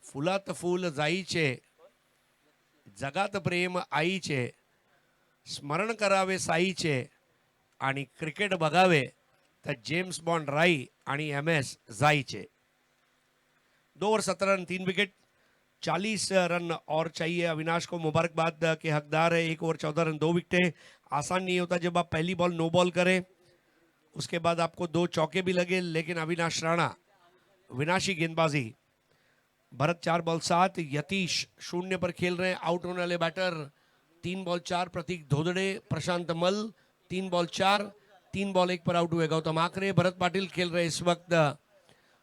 फुलात फूल जाईचे, जगात प्रेम आईचे, स्मरण करावे साईचे, आणि क्रिकेट बघावे तर जेम्स बॉन्ड राई आणि एमएस जाईचे। 2 ओवर 17 रन 3 विकेट, 40 रन और चाहिए। अविनाश को मुबारकबाद के हकदार है। 1 ओवर 14 रन 2 विकेटें। आसान नहीं होता जब आप पहली बॉल नो बॉल करें, उसके बाद आपको 2 चौके भी लगे, लेकिन अविनाश राणा विनाशी गेंदबाजी। भरत 4 बॉल 7, यतीश 0 पर खेल रहे हैं। आउट होने वाले बैटर 3 बॉल 4 प्रतीक धोदड़े, प्रशांत मल 3 बॉल 4, 3 बॉल 1 पर आउट हुए गौतम आकरे। भरत पाटिल खेल रहे इस वक्त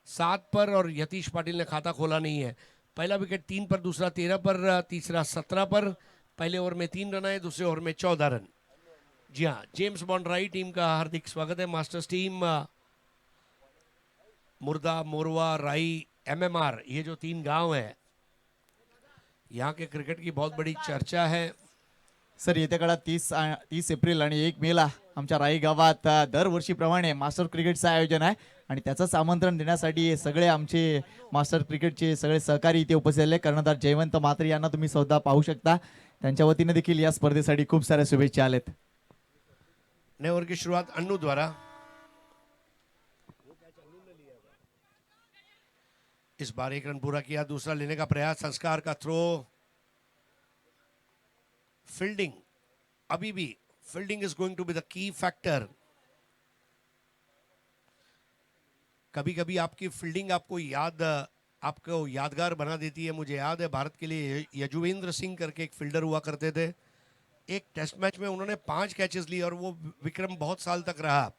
7 पर और यतीश पाटिल ने खाता खोला नहीं है। पहला विकेट 3 पर, दूसरा 13 पर, तीसरा 17 पर। पहले ओवर में 3 रन आए, दूसरे ओवर में 14 रन। जी हाँ, जेम्स बॉन्ड राई टीम का हार्दिक स्वागत है। मास्टर्स टीम मुर्दा, मोरवा, राई, एमएमआर, ये जो 3 गांव है, यहाँ के क्रिकेट की बहुत बड़ी चर्चा है। सर येत्या काळात 30 एप्रिल आणि 1 मेला आमच्या राई गावात दरवर्षीप्रमाणे मास्टर क्रिकेटचं आयोजन आहे आणि त्याचंच आमंत्रण देण्यासाठी हे सगळे आमचे मास्टर क्रिकेटचे सगळे सहकारी इथे उपस्थित झाले. कर्णधार जयवंत म्हात्रे यांना तुम्ही सुद्धा पाहू शकता. त्यांच्या वतीने देखील या स्पर्धेसाठी खूप साऱ्या शुभेच्छा आलेत. नए ओवर की शुरुआत अन्नू द्वारा। इस बार 1 रन पूरा किया, दूसरा लेने का प्रयास, संस्कार का थ्रो, फील्डिंग, अभी भी fielding is going to be the key factor. कभी कभी आपकी फील्डिंग आपको यादगार बना देती है। मुझे याद है भारत के लिए यजुवेंद्र सिंह करके एक फील्डर हुआ करते थे। एक टेस्ट मैच में उन्होंने 5 कैचेस लिए और वो विक्रम बहुत साल तक रहा।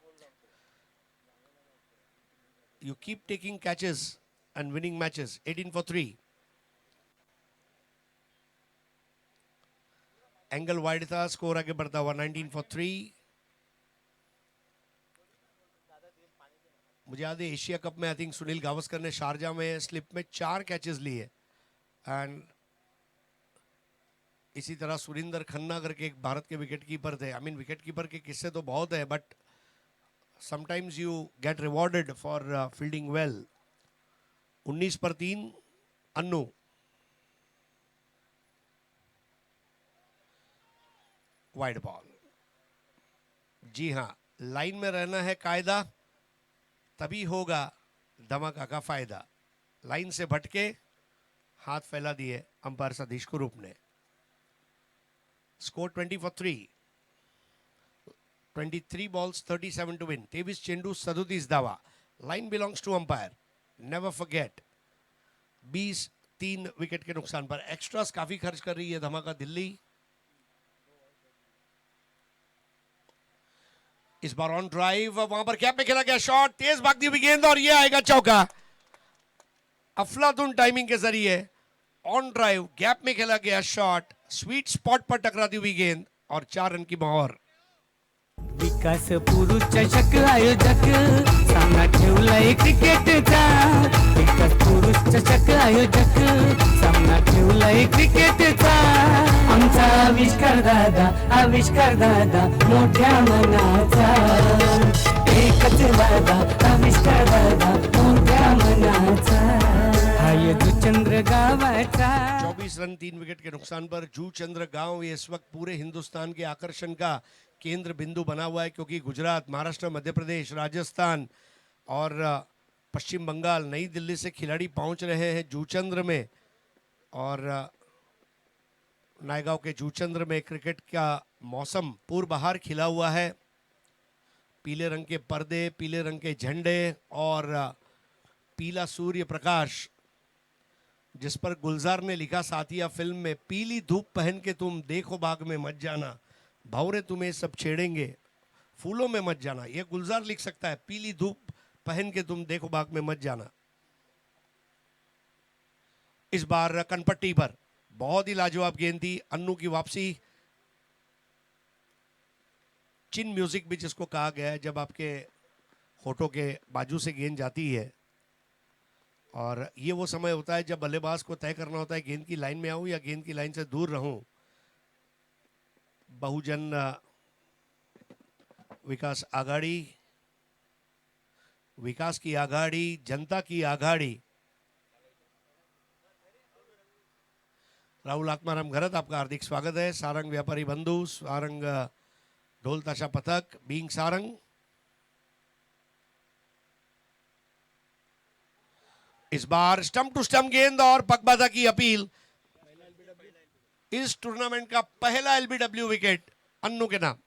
You keep taking catches end winning matches. 18 for 3। Angle wide था, स्कोर आगे बढ़ता हुआ 19 for 3। मुझे याद है एशिया कप में आई थिंक सुनील गावस्कर ने शारजा में स्लिप में 4 कैचेस लिए एंड इसी तरह सुरिंदर खन्ना करके एक भारत के विकेट कीपर थे। आई मीन विकेट कीपर के किस्से तो बहुत है but sometimes you get rewarded for fielding well. 19 पर 3 अन्नू। Wide ball. जी हाँ, लाइन में रहना है कायदा, तभी होगा धमाका का फायदा। लाइन से भटके, हाथ फैला दिए अंपायर सतीश कुरूप ने। Score 20 for 3। 23 balls 37 to win। 23 चेंडू 37 धावा। Line belongs to umpire, never forget. 20-3 wicket के नुकसान पर। एक्स्ट्रास काफी खर्च कर रही है धमाका दिल्ली। इस बार ऑन ड्राइव, वहां पर कैप में खेला गया शॉट, तेज भागती हुई गेंद और ये आएगा चौका। अफलातून टाइमिंग के जरिए ऑन ड्राइव गैप में खेला गया शॉट, स्वीट स्पॉट पर टकराती हुई गेंद और 4 रन की मोहर। विकास पुरुष चषक आयोजक सामना ठेवलाय क्रिकेटचा. विकास पुरुष चषक आयोजक सामना ठेवलाय क्रिकेटचा. आमचा आविष्कार दादा मोठ्या मनाचा. एकच दादा आविष्कार दादा मोठ्या मनाचा. हाय जुचंद्र गावाचा. 24 रन 3 विकेट के नुकसान पर जूचंद्र गांव ये इस वक्त पूरे हिंदुस्तान के आकर्षण का केंद्र बिंदु बना हुआ है, क्योंकि गुजरात, महाराष्ट्र, मध्य प्रदेश, राजस्थान और पश्चिम बंगाल, नई दिल्ली से खिलाड़ी पहुंच रहे हैं जूचंद्र में। और नायगांव के जूचंद्र में क्रिकेट का मौसम पूर्व बहार खिला हुआ है। पीले रंग के पर्दे, पीले रंग के झंडे और पीला सूर्य प्रकाश, जिस पर गुलजार ने लिखा साथिया फिल्म में, पीली धूप पहन के तुम देखो बाग में मत जाना, भौरे तुम्हें सब छेड़ेंगे, फूलों में मत जाना। ये गुलजार लिख सकता है, पीली धूप पहन के तुम देखो बाग में मत जाना। इस बार कनपट्टी पर बहुत ही लाजवाब गेंद थी। अन्नू की वापसी, चिन म्यूजिक भी जिसको कहा गया है, जब आपके होठों के बाजू से गेंद जाती है। और ये वो समय होता है जब बल्लेबाज को तय करना होता है गेंद की लाइन में आऊं या गेंद की लाइन से दूर रहूं। बहुजन विकास आघाड़ी, विकास की आघाड़ी, जनता की आघाड़ी। राहुल आत्माराम घरत, आपका हार्दिक स्वागत है। सारंग व्यापारी बंधु, सारंग ढोल ताशा पथक, बीइंग सारंग। इस बार स्टंप टू स्टंप गेंद और पगबाधा की अपील। इस टूर्नामेंट का पहला एलबीडब्ल्यू विकेट अन्नू के नाम।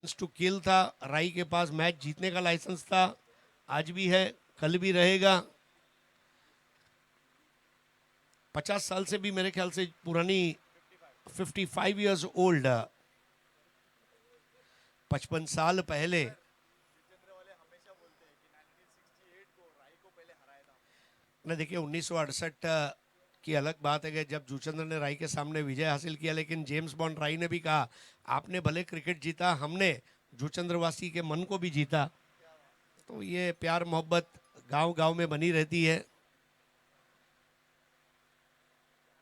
टू किल था, राई के पास मैच जीतने का लाइसेंस था, आज भी है, कल भी रहेगा। 50 साल से भी मेरे ख्याल से पुरानी 55 इयर्स ओल्ड, 55 साल पहले ना, देखिए 1968 की अलग बात है कि जब जूचंद्र ने राई के सामने विजय हासिल किया, लेकिन जेम्स बॉन्ड राई ने भी कहा आपने भले क्रिकेट जीता, हमने जूचंद्रवासी के मन को भी जीता। तो ये प्यार मोहब्बत गांव गांव में बनी रहती है।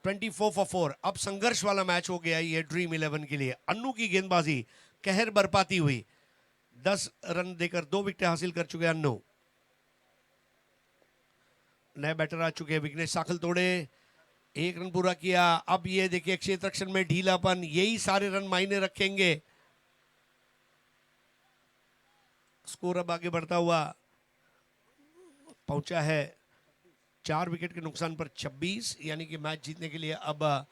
24 for 4। अब संघर्ष वाला मैच हो गया ये ड्रीम 11 के लिए। अन्नू की गेंदबाजी कहर बरपाती हुई, 10 रन देकर 2 विकेट हासिल कर चुके अन्नू। नए बैटर आ चुके हैं, विघ्नेश साखल तोड़े, 1 रन पूरा किया। अब ये देखिए क्षेत्र रक्षण में ढीलापन, यही सारे रन मायने रखेंगे। स्कोर अब आगे बढ़ता हुआ पहुंचा है 4 विकेट के नुकसान पर 26, यानी कि मैच जीतने के लिए अब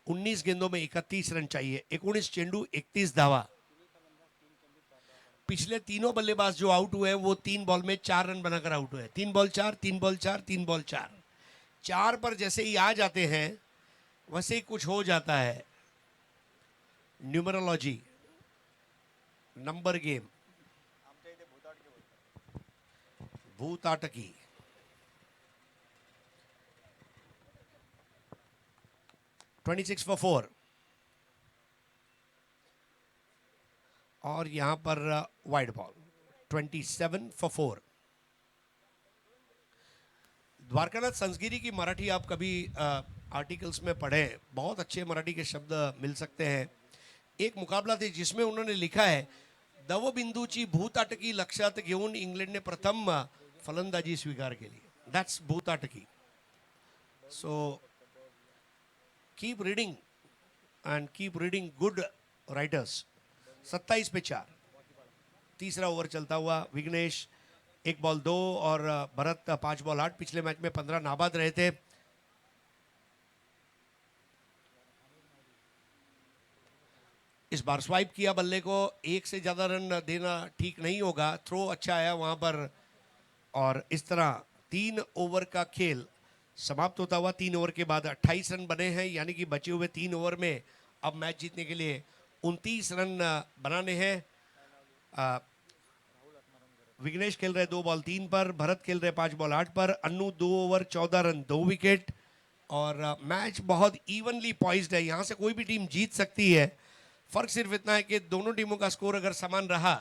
19 गेंदों में 31 रन चाहिए। 19 चेंडू 31 धावा। पिछले तीनों बल्लेबाज जो आउट हुए हैं वो 3 बॉल में 4 रन बनाकर आउट हुए। 3 बॉल 4, 3 बॉल 4, 3 बॉल 4। 4 पर जैसे ही आ जाते हैं वैसे ही कुछ हो जाता है। न्यूमरोलॉजी, नंबर गेम, भूताटकी। (26 for 4) और यहां पर wide ball. 27 for 4। Dwarkanath Sansgiri की मराठी आप कभी आर्टिकल्स में पढ़ें, बहुत अच्छे मराठी के शब्द मिल सकते हैं। एक मुकाबला थी जिसमें उन्होंने लिखा है, दवबिंदूची भूताटकी लक्षात घेऊन इंग्लंडने प्रथम फलंदाजी स्वीकार केली। दॅट्स भूताटकी। So keep reading and keep reading good writers. 27 पे 4। तीसरा ओवर चलता हुआ, विघ्नेश 1 बॉल 2 और भरत 5 बॉल 8। पिछले मैच में 15 नाबाद रहे थे। इस बार स्वाइप किया बल्ले को, 1 से ज्यादा रन देना ठीक नहीं होगा। थ्रो अच्छा आया वहां पर और इस तरह 3 ओवर का खेल समाप्त होता हुआ। 3 ओवर के बाद 28 रन बने हैं, यानी कि बचे हुए 3 ओवर में अब मैच जीतने के लिए 29 रन बनाने हैं। विघ्नेश खेल रहे 2 बॉल 3 पर, भरत खेल रहे 5 बॉल 8 पर, अन्नू 2 ओवर 14 रन 2 विकेट। और मैच बहुत इवनली पॉइज्ड है, यहाँ से कोई भी टीम जीत सकती है। फर्क सिर्फ इतना है कि दोनों टीमों का स्कोर अगर समान रहा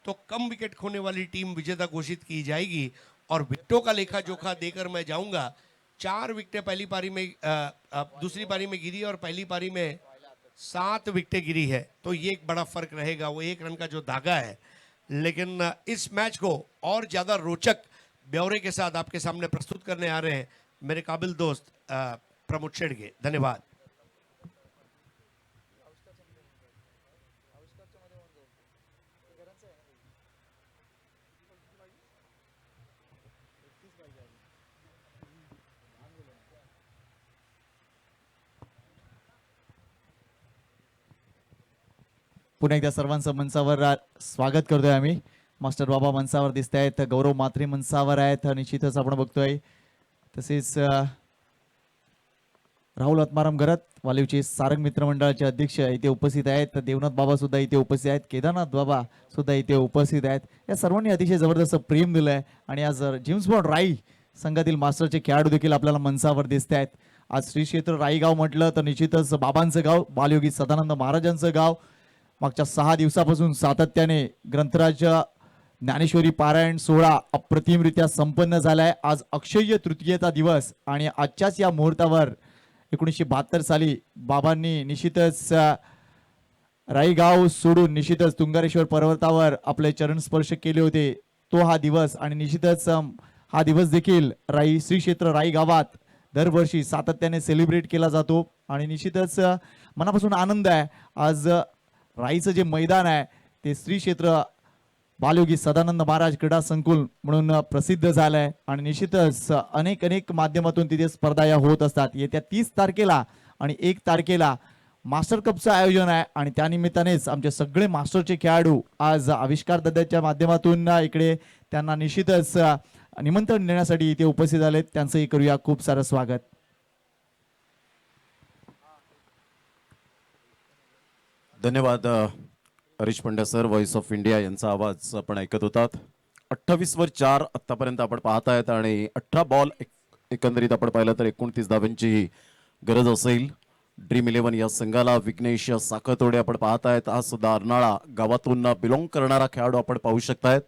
तो कम विकेट खोने वाली टीम विजेता घोषित की जाएगी। और विकेटों का लेखा जोखा देकर मैं जाऊंगा। 4 विकेटें पहली पारी में दूसरी पारी में गिरी और पहली पारी में 7 विकेटें गिरी है, तो ये एक बड़ा फर्क रहेगा, वो 1 रन का जो धागा है। लेकिन इस मैच को और ज्यादा रोचक ब्यौरे के साथ आपके सामने प्रस्तुत करने आ रहे हैं मेरे काबिल दोस्त प्रमोद शेडगे। धन्यवाद। पुन्हा एकदा सर्वांचं मंचावर स्वागत करतोय आम्ही। मास्टर बाबा मंचावर दिसत आहेत, गौरव मात्रे मंचावर आहेत, निश्चितच आपण बघतोय। तसेच राहुल आत्माराम गरत, वालीवचे सारंग मित्र मंडळाचे अध्यक्ष इथे उपस्थित आहेत। देवनाथ बाबा सुद्धा इथे उपस्थित आहेत, केदारनाथ बाबा सुद्धा इथे उपस्थित आहेत। या सर्वांनी अतिशय जबरदस्त प्रेम दिलंय आणि आज जेम्स बॉन्ड राई संघातील मास्टरचे खेळाडू देखील आपल्याला मंचावर दिसत आहेत। आज श्री क्षेत्र राईगाव म्हटलं तर निश्चितच बाबांचं गाव, बालयोगी सदानंद महाराजांचं गाव। मागच्या 6 दिवसापासून सातत्याने ग्रंथराज ज्ञानेश्वरी पारायण सोहळा अप्रतिमरित्या संपन्न झालाय। आज अक्षय्य तृतीयेचा दिवस आणि आजच्याच या मुहूर्तावर 1972 साली बाबांनी निश्चितच राईगाव सोडून निश्चितच तुंगारेश्वर पर्वतावर आपले चरण स्पर्श केले होते। तो हा दिवस आणि निश्चितच हा दिवस देखील श्री क्षेत्र राई गावात दरवर्षी सातत्याने सेलिब्रेट केला जातो आणि निश्चितच मनापासून आनंद आहे। आज राईचं जे मैदान आहे ते श्री क्षेत्र बालयोगी सदानंद महाराज क्रीडा संकुल म्हणून प्रसिद्ध झालंय आणि निश्चितच अनेक माध्यमातून तिथे स्पर्धा या होत असतात। येत्या 30 तारखेला आणि 1 तारखेला मास्टर कपचं आयोजन आहे आणि त्यानिमित्तानेच आमचे सगळे मास्टरचे खेळाडू आज आविष्कार दद्याच्या माध्यमातून इकडे त्यांना निश्चितच निमंत्रण देण्यासाठी इथे उपस्थित झालेत. त्यांचंही करूया खूप सारं स्वागत. धन्यवाद Harish Pandya sir. Voice of India यांचा आवाज आपण ऐकत होतात. 28 वर 4 आतापर्यंत आपण पाहत आहेत आणि 18 बॉल एकंदरीत आपण पाहिलं तर 29 धावांची गरज असेल ड्रीम 11 या संघाला. विघ्नेश साखतोडे आपण पाहत आहेत. हा सुद्धा अर्नाळा गावातून बिलॉंग करणारा खेळाडू आपण पाहू शकतायत.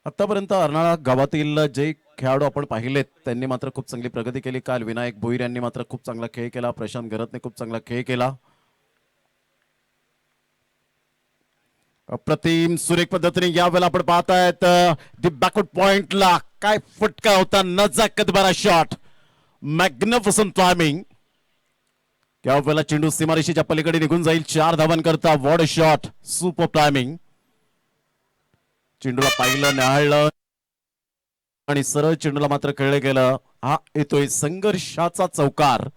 आतापर्यंत अर्नाळा गावातील जे खेळाडू आपण पाहिलेत त्यांनी मात्र खूप चांगली प्रगती केली. काल विनायक भोईर यांनी मात्र खूप चांगला खेळ केला. प्रशांत गरतने खूप चांगला खेळ केला. अप्रतिम सुरेख पद्धतीने यावेळेला आपण पाहतायत दी बॅकवर्ड पॉइंटला काय फटका होता. नजाकत बरा शॉट. Magnificent timing. यावेळेला चेंडू सीमारेषेच्या पलीकडे निघून जाईल. 4 धावांकरता वॉड शॉट. Super timing. चेंडूला पाहिलं न्याहाळलं आणि सरळ चेंडूला मात्र खेळलं गेलं. हा येतोय संघर्षाचा चौकार.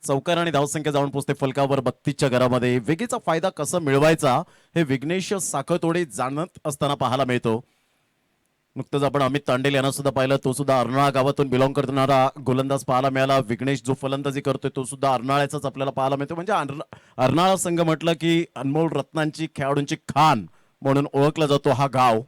चौकार आणि धावसंख्या जाऊन पोहोचते फलकावर 32च्या घरामध्ये. वेगेचा फायदा कसा मिळवायचा हे विघ्नेश साखतोडे जाणत असताना पाहायला मिळतो. नुकतंच आपण अमित तांडेल यांना सुद्धा पाहिलं. तो सुद्धा अर्नाळा गावातून बिलॉंग करणारा गोलंदाज पाहायला मिळाला. विघ्नेश जो फलंदाजी करतोय तो सुद्धा अर्नाळ्याचाच आपल्याला पाहायला मिळतो. म्हणजे अर्नाळा संघ म्हटलं की अनमोल रत्नांची खेळाडूंची खान म्हणून ओळखला जातो हा गाव.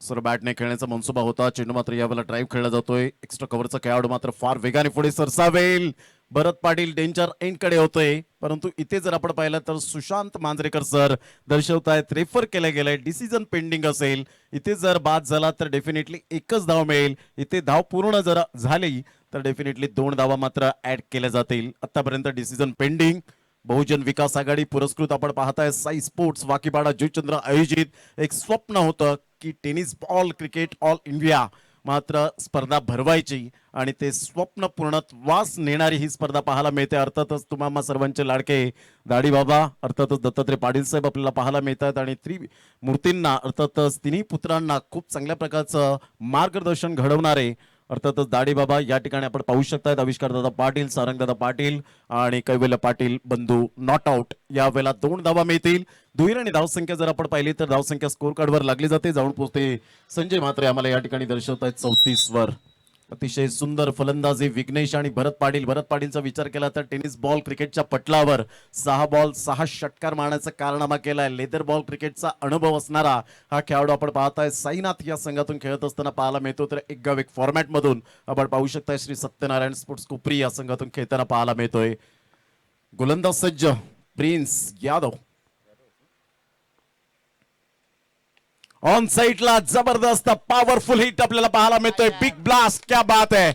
सर बॅटने खेळण्याचा मनसुबा होता. चेंडू मात्र यावेळेला ड्राईव्ह खेळला जातोय. एक्स्ट्रा कव्हरचा खेळाडू मात्र फार वेगाने पुढे सरसावेल. भरत पाटील डेंजर एंड कडे होतोय. परंतु इथे जर आपण पाहिलं तर सुशांत मांजरेकर सर दर्शवतायत रेफर केलं गेलंय. डिसिजन पेंडिंग असेल. इथे जर बाद झाला तर डेफिनेटली एकच धाव मिळेल. इथे धाव पूर्ण जर झाली तर डेफिनेटली 2 धावा मात्र ऍड केल्या जातील. आतापर्यंत डिसिजन पेंडिंग. बहुजन विकास आघाडी पुरस्कृत आपण पाहताय साई स्पोर्ट्स वाकीपाडा जुचंद्र आयोजित एक स्वप्न होतं की tennis ball cricket all India मात्र स्पर्धा भरवायची आणि ते स्वप्न पूर्णत्वास नेणारी ही स्पर्धा पाहायला मिळते. अर्थातच तुम्हा सर्वांचे लाडके दाढी बाबा अर्थातच दत्तात्रय पाटील साहेब आपल्याला पाहायला मिळतात आणि त्रिमूर्तींना अर्थातच तिन्ही पुत्रांना खूप चांगल्या प्रकारचं मार्गदर्शन घडवणारे अर्थातच दाढी बाबा या ठिकाणी आपण पाहू शकतात. आविष्कार दादा पाटील, सारंग दादा पाटील आणि कैवल्य पाटील बंधू नॉट आउट. यावेळेला 2 धावा मिळतील. दुहेरी आणि धावसंख्या जर आपण पाहिली तर धावसंख्या स्कोर कार्डवर लागली जाते. जाऊन पोहोचते संजय म्हात्रे आम्हाला या ठिकाणी दर्शवत आहेत 34 वर. अतिशय सुंदर फलंदाजी विघ्नेश आणि भरत पाटील. भरत पाटीलचा विचार केला तर टेनिस बॉल क्रिकेटच्या पटलावर 6 बॉल 6 षटकार मारण्याचा कारनामा केलाय. लेदर बॉल क्रिकेटचा अनुभव असणारा हा खेळाडू आपण पाहताय. साईनाथ या संघातून खेळत असताना पाहायला मिळतो. तर एक गाव एक फॉर्मॅट मधून आपण पाहू शकताय श्री सत्यनारायण स्पोर्ट्स कोपरी या संघातून खेळताना पाहायला मिळतोय. गोलंदाज सज्ज प्रिन्स यादव. ऑन साइडला जबरदस्त पॉवरफुल हिट आपल्याला पाहायला मिळतोय. Big blast. क्या बात है.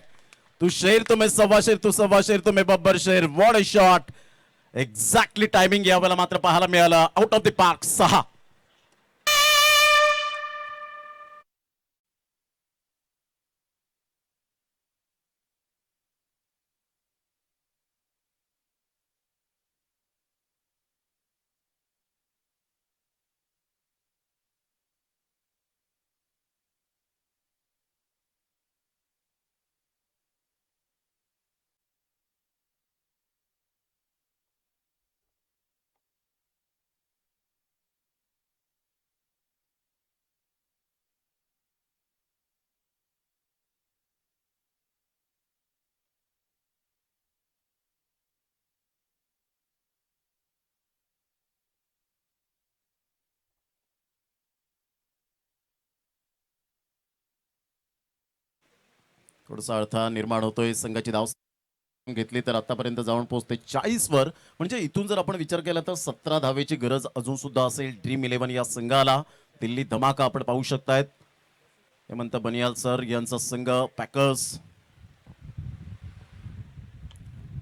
तू शेर तो मैं सव्वा शेर, तू सव्वा शेर तो मैं बब्बर शेर. What a shot. Exactly timing यावेळेला मात्र पाहायला मिळालं. Out of the park 6. थोडासा अडथळा निर्माण होतोय. संघाची धाव घेतली तर आतापर्यंत जाऊन पोहोचते 40 वर. म्हणजे इथून जर आपण विचार केला तर 17 धावेची गरज अजून सुद्धा असेल ड्रीम 11 या संघाला. दिल्ली धमाका आपण पाहू शकतायत. हेमंत बनियाल सर यांचा संघ Packers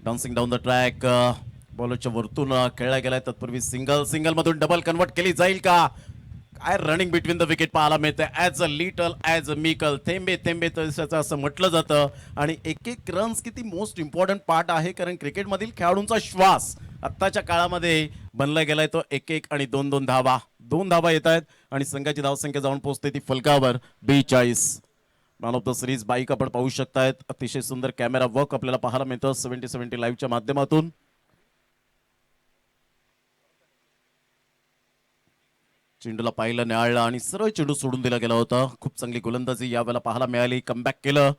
dancing down the track. बॉलरच्या वरतून खेळला गेलाय. तत्पूर्वी सिंगल मधून डबल कन्वर्ट केली जाईल का. काय रनिंग बिटवीन द विकेट पाहायला मिळते. As a little as a mickle थेंबे थेंबे तसं असं म्हटलं जातं. आणि एक रन्स किती मोस्ट इम्पॉर्टंट पार्ट आहे. कारण क्रिकेटमधील खेळाडूंचा श्वास आत्ताच्या काळामध्ये बनला गेलाय तो 1-1 आणि 2-2 धावा. 2 धावा येत आहेत आणि संघाची धावसंख्या जाऊन पोहोचते ती फलकावर 42. Man of the series bike आपण पाहू शकतायत. अतिशय सुंदर कॅमेरा वर्क आपल्याला पाहायला मिळतं 70-70 लाईव्हच्या माध्यमातून. चेंडूला पाहिलं, न्याळलं आणि सरळ चेंडू सोडून दिला गेला होता. खूप चांगली गोलंदाजी यावेळेला पाहायला मिळाली. कमबॅक केलं.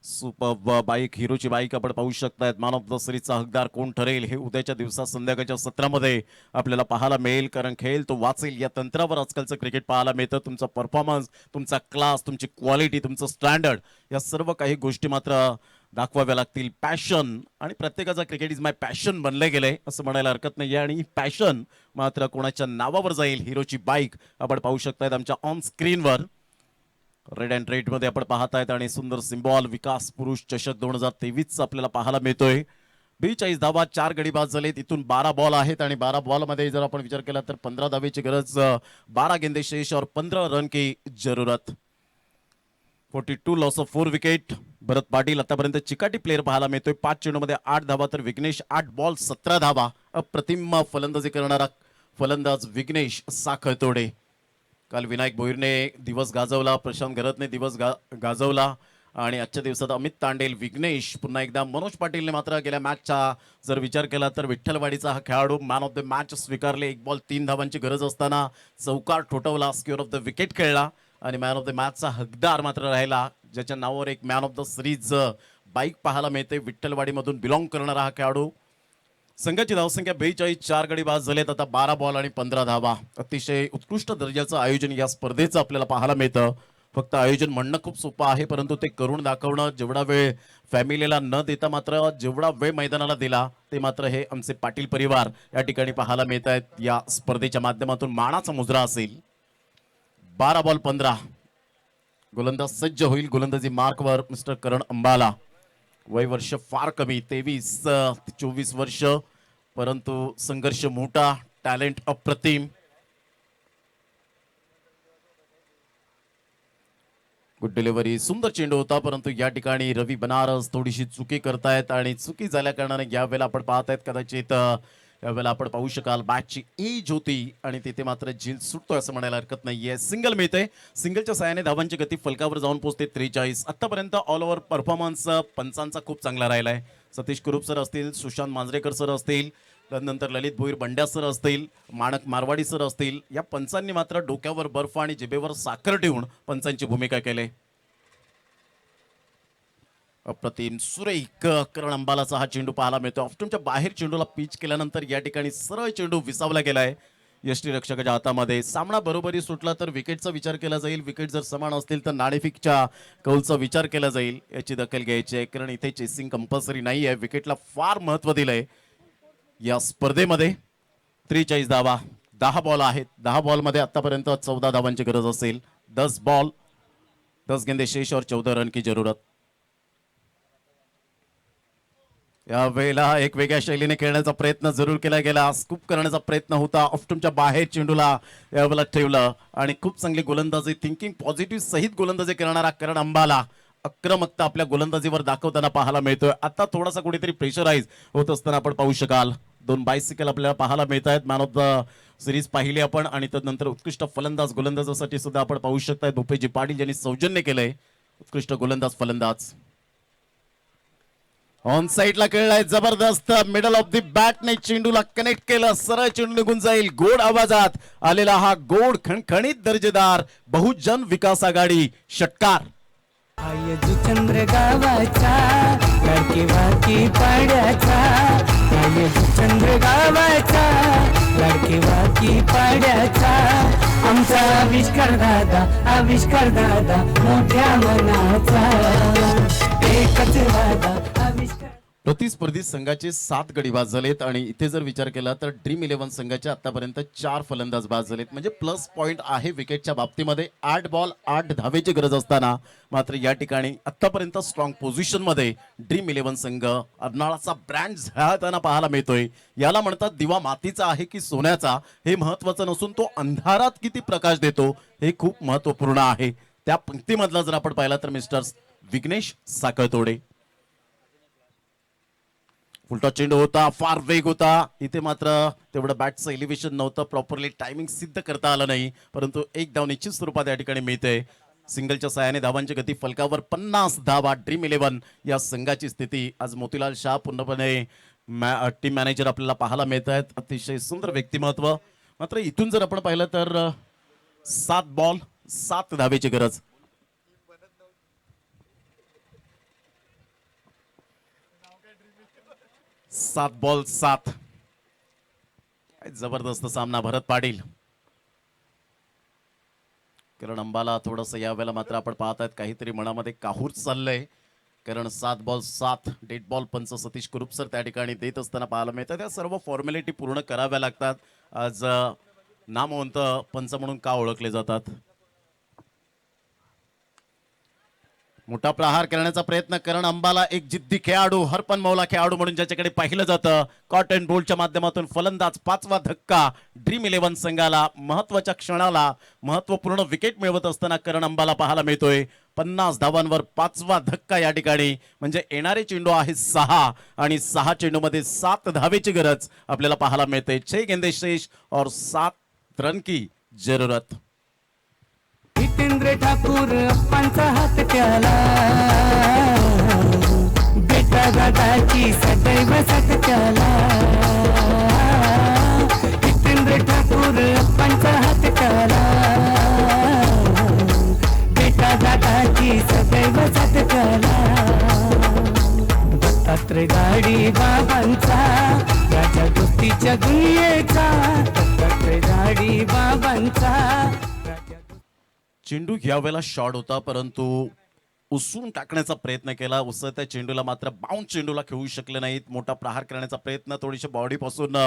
सुपर बाईक, हिरोची बाईक आपण पाहू शकतायत. मॅन ऑफ द सिरीजचा हकदार कोण ठरेल हे उद्याच्या दिवसात संध्याकाळच्या सत्रामध्ये आपल्याला पाहायला मिळेल. कारण खेळ तो वाचेल या तंत्रावर आजकालचं क्रिकेट पाहायला मिळतं. तुमचा परफॉर्मन्स, तुमचा क्लास, तुमची क्वालिटी, तुमचं स्टँडर्ड या सर्व काही गोष्टी मात्र दाखवाव्या लागतील. पॅशन, आणि प्रत्येकाचा क्रिकेट इज माय पॅशन बनले गेले असं म्हणायला हरकत नाही. आणि पॅशन मात्र कोणाच्या नावावर जाईल. हिरोची बाईक आपण पाहू शकतायत आमच्या ऑन स्क्रीनवर. रेड अँड रेड मध्ये आपण पाहतायत आणि सुंदर सिम्बॉल विकास पुरुष चषक 2023 आपल्याला पाहायला मिळतोय. 42 धावा, 4 गडी बाद झालेत. इथून 12 बॉल आहेत आणि 12 बॉल मध्ये जर आपण विचार केला तर 15 धावेची गरज, 12 गेंदे शेष और 15 रन की जरूरत. 42 लॉस ऑफ 4 विकेट. भरत पाटील आतापर्यंत चिकाटी प्लेअर पाहायला मिळतोय. 5 चेंडूमध्ये 8 धावा, तर विघ्नेश 8 बॉल 17 धावा. अप्रतिम फलंदाजी करणारा फलंदाज विघ्नेश साखळतोडे. काल विनायक भोईरने दिवस गाजवला, प्रशांत घरतने दिवस गाजवला आणि आजच्या दिवसात अमित तांडेल, विघ्नेश, पुन्हा एकदा मनोज पाटीलने मात्र गेल्या मॅचचा जर विचार केला तर विठ्ठलवाडीचा हा खेळाडू मॅन ऑफ द मॅच स्वीकारले. 1 बॉल 3 धावांची गरज असताना चौकार ठोठवला, स्क्वेअर ऑफ द विकेट खेळला आणि मॅन ऑफ द मॅचचा हकदार मात्र राहिला. ज्याच्या नावावर एक man of the series bike पाहायला मिळते. विठ्ठलवाडीमधून बिलॉंग करणारा हा खेळाडू. संघाची धावसंख्या 42, 4 गडी बाद झालेत. आता 12 बॉल आणि 15 धावा. अतिशय उत्कृष्ट दर्जाचं आयोजन या स्पर्धेचं आपल्याला पाहायला मिळतं. फक्त आयोजन म्हणणं खूप सोपं आहे, परंतु ते करून दाखवणं, जेवढा वेळ फॅमिलीला न देता मात्र जेवढा वेळ मैदानाला दिला ते मात्र हे आमचे पाटील परिवार या ठिकाणी पाहायला मिळत आहेत. या स्पर्धेच्या माध्यमातून मानाचा मुजरा असेल. 12 बॉल 15. गोलंदाज सज्ज होईल. गोलंदाजी मार्कवर मिस्टर करण अंबाला. वय वर्ष फार कमी, 23-24 वर्ष, परंतु संघर्ष मोठा, टॅलेंट अप्रतिम. गुड डिलिव्हरी, सुंदर चेंडू होता, परंतु या ठिकाणी रवी बनारस थोडीशी चुकी करतायत आणि चुकी झाल्या कारणाने यावेळेला आपण पाहतायत कदाचित यावेळेला आपण पाहू शकाल बॅटची एज होती आणि तिथे मात्र झील सुटतोय असं म्हणायला हरकत नाहीये. सिंगल मिळते. सिंगलच्या साहाय्याने धावांची गती फलकावर जाऊन पोहोचते 43. आतापर्यंत ऑल ओव्हर परफॉर्मन्स पंचांचा खूप चांगला राहिलाय. सतीश कुरूप सर असतील, सुशांत मांजरेकर सर असतील, त्यानंतर ललित भोईर बंड्या सर असतील, माणक मारवाडी सर असतील, या पंचांनी मात्र डोक्यावर बर्फ आणि जिभेवर साखर ठेवून पंचांची भूमिका केली. अप्रतिम सुरेख करण अंबालाचा हा चेंडू पाहायला मिळतो. ऑफ्टनच्या बाहेर चेंडूला पिच केल्यानंतर या ठिकाणी सरळ चेंडू विसावला गेलाय यष्टीरक्षकाच्या हातामध्ये. सामना बरोबरी सुटला तर विकेटचा विचार केला जाईल. विकेट जर समान असतील तर नाणेफेकच्या कौलचा विचार केला जाईल. याची दखल घ्यायची आहे कारण इथे चेसिंग कंपल्सरी नाही आहे. विकेटला फार महत्व दिलंय या स्पर्धेमध्ये. 43 धावा, 10 बॉल आहेत. 10 बॉलमध्ये आतापर्यंत 14 धावांची गरज असेल. 10 बॉल 10 गेंदे शेष और 14 रन की जरूरत. या वेळेला एक वेगळ्या शैलीने खेळण्याचा प्रयत्न जरूर केला गेला. स्कूप करण्याचा प्रयत्न होता. ऑफ्टनच्या बाहेर चेंडूला यावेळेला ठेवलं आणि खूप चांगली गोलंदाजी, थिंकिंग पॉझिटिव्ह सहित गोलंदाजी करणारा करण अंबाला आक्रमकता आपल्या गोलंदाजीवर दाखवताना पाहायला मिळतोय. आता थोडासा कुठेतरी प्रेशराईज होत असताना आपण पाहू शकाल. 2 बायसिकल आपल्याला पाहायला मिळत आहेत. मॅन ऑफ द सिरीज पाहिली आपण आणि त्यानंतर उत्कृष्ट फलंदाज गोलंदाजासाठी सुद्धा आपण पाहू शकताय भूपेजी पाटील ज्यांनी सौजन्य केलंय. उत्कृष्ट गोलंदाज फलंदाज ऑन साइडला खेळलाय जबरदस्त. मिडल ऑफ द बॅटने चेंडूला कनेक्ट केलं. सरळ चेंडू निघून जाईल. गोड आवाजात आलेला हा गोड खणखणीत दर्जेदार बहुजन विकास आघाडी षटकार. आय जुचंद्र गावाचा लाडकी वाकी पाड्याचा. आय जुचंद्र गावाचा लाडकी वाकी पाड्याचा. आमचा आविष्कार दादा मोठ्या मनाचा. एकच वादा आविष्कार. प्रतिस्पर्धी संघाचे 7 गडी बाद झालेत आणि इथे जर विचार केला तर ड्रीम 11 संघाचे आतापर्यंत 4 फलंदाज बाद झालेत. म्हणजे प्लस पॉइंट आहे विकेटच्या बाबतीमध्ये. 8 बॉल 8 धावेची गरज असताना मात्र या ठिकाणी आतापर्यंत स्ट्रॉंग पोझिशन मध्ये ड्रीम 11 संघ अर्नाळाचा ब्रँड झळाळताना पाहायला मिळतोय. याला म्हणतात दिवा मातीचा आहे की सोन्याचा हे महत्वाचं नसून तो अंधारात किती प्रकाश देतो हे खूप महत्वपूर्ण आहे. त्या पंक्तीमधला जर आपण पाहिला तर मिस्टर विघ्नेश साखळतोडे. फुलटॉस चेंडू होता, फार वेग होता. इथे मात्र तेवढं बॅटचं एलिव्हेशन नव्हतं. प्रॉपरली टायमिंग सिद्ध करता आलं नाही, परंतु एक धाव निश्चित स्वरूपात या ठिकाणी मिळते. सिंगलच्या सहाय्याने धावांची गती फलकावर 50 धावा. ड्रीम 11 या संघाची स्थिती. आज मोतीलाल शाह पूर्णपणे टीम मॅनेजर आपल्याला पाहायला मिळत आहेत. अतिशय सुंदर व्यक्तिमत्व. मात्र इथून जर आपण पाहिलं तर 7 बॉल 7 धावेची गरज. सात बॉल 7. जबरदस्त सामना. भरत पाटील, कारण अंबाला थोडस यावेळेला मात्र आपण पाहत आहेत काहीतरी मनामध्ये काहूर चाललंय. कारण 7 बॉल 7 डेड बॉल पंच सतीश कुरुप सर त्या ठिकाणी देत असताना पाहायला मिळतं. त्या सर्व फॉर्मॅलिटी पूर्ण कराव्या लागतात. आज नामवंत पंच म्हणून का ओळखले जातात. मोठा प्रहार करण्याचा प्रयत्न करण अंबाला एक जिद्दी खेळाडू, हरपन मौला खेळाडू म्हणून ज्याच्याकडे पाहिलं जातं. कॉटन बोल्टच्या माध्यमातून फलंदाज. 5वा धक्का ड्रीम 11 संघाला. महत्वाच्या क्षणाला महत्वपूर्ण विकेट मिळवत असताना करण अंबाला पाहायला मिळतोय. 50 धावांवर 5वा धक्का या ठिकाणी. म्हणजे येणारे चेंडू आहे 6 आणि 6 चेंडूमध्ये 7 धावेची गरज आपल्याला पाहायला मिळते. 6 गेंदे शेष और 7 रन की जरूरत. जितेंद्र ठाकूर अप्पांचा हात त्याला बेटा दादाची सदैव साथ त्याला. जितेंद्र ठाकूर अप्पांचा हात त्याला बेटा दादाची सदैव साथ त्याला. दत्तात्रय गाडी बाबांचा राजा कुस्तीच्या दुनियेचा. दत्तात्रय गाडी बाबांचा. चेंडू यावेळेला शॉट होता, परंतु उसून टाकण्याचा प्रयत्न केला. उसळत्या चेंडूला मात्र बाउंड चेंडूला खेळू शकले नाहीत. मोठा प्रहार करण्याचा प्रयत्न थोडीशी बॉडीपासून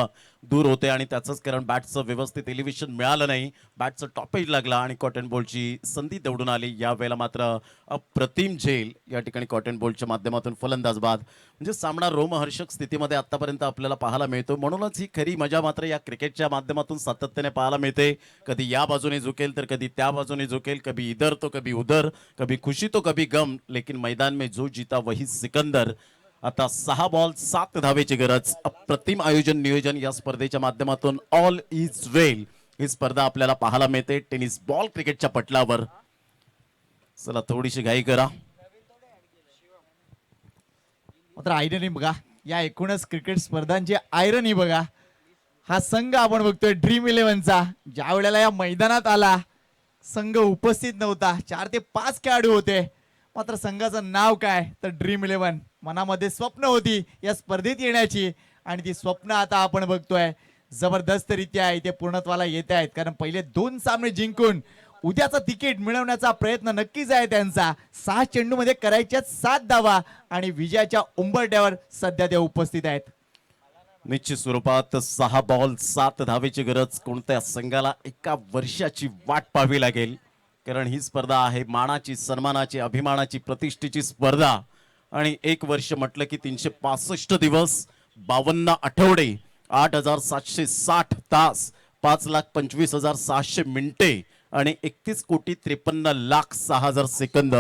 दूर होते आणि त्याचंच कारण बॅटचं व्यवस्थित एलिव्हेशन मिळालं नाही. बॅटचं टॉपेज लागला आणि कॉटन बॉलची संधी दौडून आली. यावेळेला मात्र अप्रतिम झेल या ठिकाणी कॉटन बॉलच्या माध्यमातून फलंदाज बाद. म्हणजे सामना रोमहर्षक स्थितीमध्ये आतापर्यंत आपल्याला पाहायला मिळतो. म्हणूनच ही खरी मजा मात्र या क्रिकेटच्या माध्यमातून सातत्याने पाहायला मिळते. कधी या बाजूने झुकेल तर कधी त्या बाजूने झुकेल. कभी इधर तो कभी उधर, कभी खुशी तो कभी गम, लेकिन मैदान में जो जीता वही सिकंदर. आता 6 बॉल 7 धावेची गरज. अप्रतिम आयोजन नियोजन या स्पर्धेच्या माध्यमातून. ऑल इज वेल ही स्पर्धा आपल्याला पाहायला मिळते टेनिस बॉल क्रिकेटच्या पटलावर. चला थोडीशी घाई करा. मात्र आयरनी बघा, या एकूणच क्रिकेट स्पर्धांची आयरनी बघा. हा संघ आपण बघतोय ड्रीम 11चा. ज्या वेळेला या मैदानात आला संघ उपस्थित नव्हता. 4 ते 5 खेळाडू होते. मात्र संघाचं नाव काय तर ड्रीम 11. मनामध्ये स्वप्न होती या स्पर्धेत येण्याची आणि ती स्वप्न आता आपण बघतोय जबरदस्तरित्या इथे पूर्णत्वाला येत आहेत. कारण पहिले 2 सामने जिंकून उद्याचा तिकीट मिळवण्याचा प्रयत्न नक्कीच आहे त्यांचा. 6 चेंडूमध्ये करायच्या 7 धावा आणि विजयाच्या उंबरठ्यावर सध्या ते उपस्थित आहेत. निश्चित स्वरूपात 6 बॉल 7 धावेची गरज. कोणत्या संघाला एका वर्षाची वाट पाहावी लागेल. कारण ही स्पर्धा आहे मानाची, सन्मानाची, अभिमानाची, प्रतिष्ठेची स्पर्धा. आणि 1 वर्ष म्हटलं की 365 दिवस, 52 आठवडे, 8760 तास, 5,25,600 मिनिटे आणि 31,53,06,000 सेकंद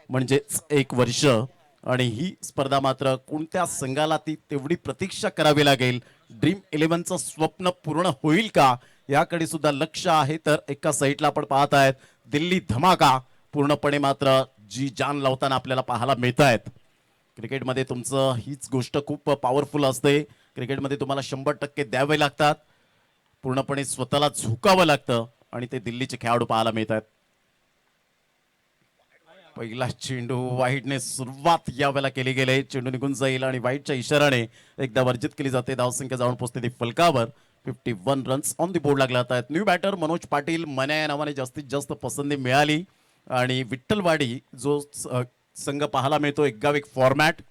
म्हणजेच 1 वर्ष. आणि ही स्पर्धा मात्र कोणत्या संघाला ती तेवढी प्रतीक्षा करावी लागेल. ड्रीम 11चं स्वप्न पूर्ण होईल का याकडे सुद्धा लक्ष आहे. तर एका साईडला आपण पाहत आहेत दिल्ली धमाका पूर्णपणे मात्र जी जान लावताना आपल्याला पाहायला मिळत आहेत. क्रिकेटमध्ये तुमचं हीच गोष्ट खूप पॉवरफुल असते. क्रिकेटमध्ये तुम्हाला 100% द्यावे लागतात. पूर्णपणे स्वतःला झुकावं लागतं आणि ते दिल्लीचे खेळाडू पाहायला मिळत आहेत. पहिला चेंडू वाईटने सुरुवात यावेळेला केली गेली. चेंडू निघून जाईल आणि वाईटच्या इशाराने एकदा वर्जित केली जाते. धावसंख्या जाऊन पोहोचते ती फलकावर. 51 रन्स ऑन दी बोर्ड लागला आहेत. न्यू बॅटर मनोज पाटील मन्या या नावाने जास्तीत जास्त पसंती मिळाली. आणि विठ्ठलवाडी जो संघ पाहायला मिळतो, एक गाव एक फॉर्मॅट,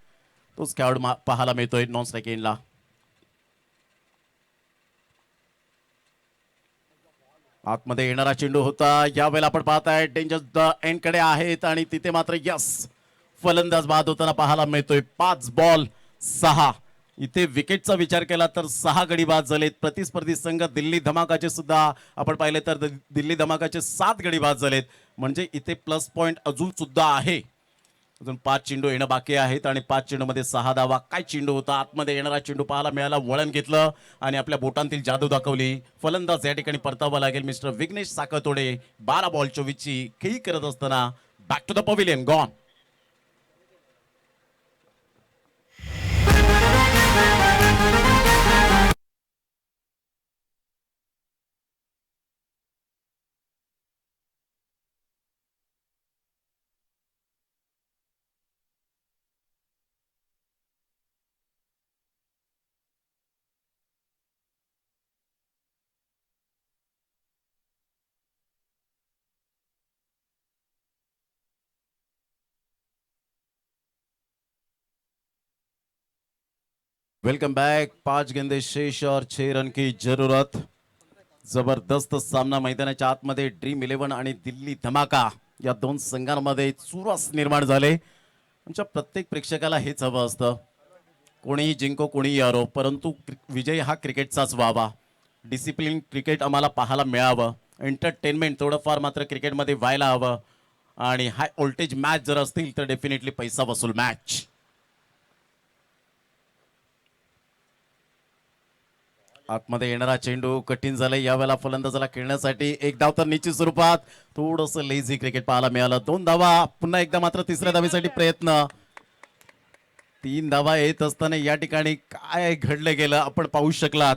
तोच खेळाडू पाहायला मिळतोय नॉन स्ट्राईक एंडला. आतमध्ये येणारा चेंडू होता. यावेळेला आपण पाहताय डेंजर द एंड कडे आहेत आणि तिथे मात्र यस फलंदाज बाद होताना पाहायला मिळतोय. 5 बॉल 6. इथे विकेटचा विचार केला तर 6 गडी बाद झालेत. प्रतिस्पर्धी संघ दिल्ली धमाकाचे सुद्धा आपण पाहिले तर दिल्ली धमाकाचे 7 गडी बाद झालेत. म्हणजे इथे प्लस पॉइंट अजून सुद्धा आहे. अजून 5 चेंडू येणं बाकी आहेत आणि 5 चेंडूमध्ये 6 धावा. काय चेंडू होता. आतमध्ये येणारा चेंडू पाहायला मिळाला. वळण घेतलं आणि आपल्या बोटांतील जादू दाखवली. फलंदाज या ठिकाणी परतावा लागेल मिस्टर विघ्नेश साखतोडे. 12 बॉल 24ची खेळी करत असताना back to the pavilion gone. Welcome back. 5 गेंदे शेष और 6 रन की जरूरत. जबरदस्त सामना मैदानाच्या आतमध्ये ड्रीम 11 आणि दिल्ली धमाका या दोन संघांमध्ये चुरस निर्माण झाले. आमच्या प्रत्येक प्रेक्षकाला हेच हवं असतं, कोणीही जिंको कोणीही हारो, परंतु विजय हा क्रिकेटचाच व्हावा. डिसिप्लिन क्रिकेट आम्हाला पाहायला मिळावं. एंटरटेनमेंट थोडंफार मात्र क्रिकेटमध्ये व्हायला हवं. आणि हाय व्होल्टेज मॅच जर असतील तर डेफिनेटली पैसा वसूल मॅच. आतमध्ये येणारा चेंडू कठीण झालाय यावेळेला फलंदाजाला खेळण्यासाठी. एक धाव तर निश्चित स्वरूपात. थोडंसं लेझी क्रिकेट पाहायला मिळालं. 2 धावा. पुन्हा एकदा मात्र तिसऱ्या धावेसाठी प्रयत्न. 3 धावा येत असताना या ठिकाणी काय घडलं गेलं आपण पाहू शकलात.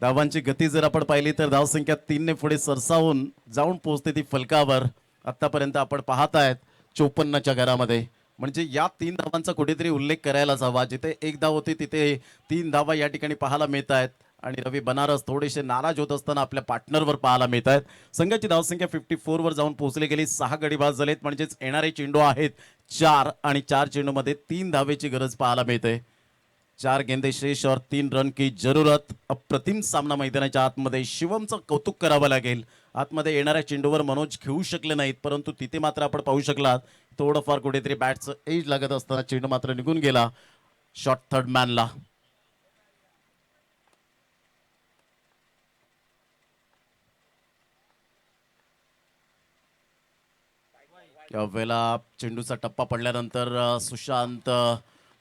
धावांची गती जर आपण पाहिली तर धावसंख्या 3 ने पुढे सरसावून जाऊन पोहोचते ती फलकावर. आतापर्यंत आपण पाहतायत 54च्या घरामध्ये. म्हणजे या 3 धावांचा कुठेतरी उल्लेख करायलाच हवा. जिथे 1 धाव होती तिथे 3 धावा या ठिकाणी पाहायला मिळत आहेत. आणि रवी बनारस थोडेसे नाराज होत असताना आपल्या पार्टनरवर पाहायला मिळत आहेत. संघाची धावसंख्या 54 वर जाऊन पोहोचली गेली. 6 गडी बाद झालेत. म्हणजेच येणारे चेंडू आहेत 4 आणि 4 चेंडूमध्ये 3 धावेची गरज पाहायला मिळते. 4 गेंदे शेष और 3 रन की जरूरत. अप्रतिम सामना मैदानाच्या आतमध्ये. शिवमचं कौतुक करावं लागेल. आतमध्ये येणाऱ्या चेंडूवर मनोज घेऊ शकले नाहीत, परंतु तिथे मात्र आपण पाहू शकलात थोडंफार कुठेतरी बॅटचं एज लागत असताना चेंडू मात्र निघून गेला शॉर्ट थर्ड मॅनला. यावेळेला चेंडूचा टप्पा पडल्यानंतर सुशांत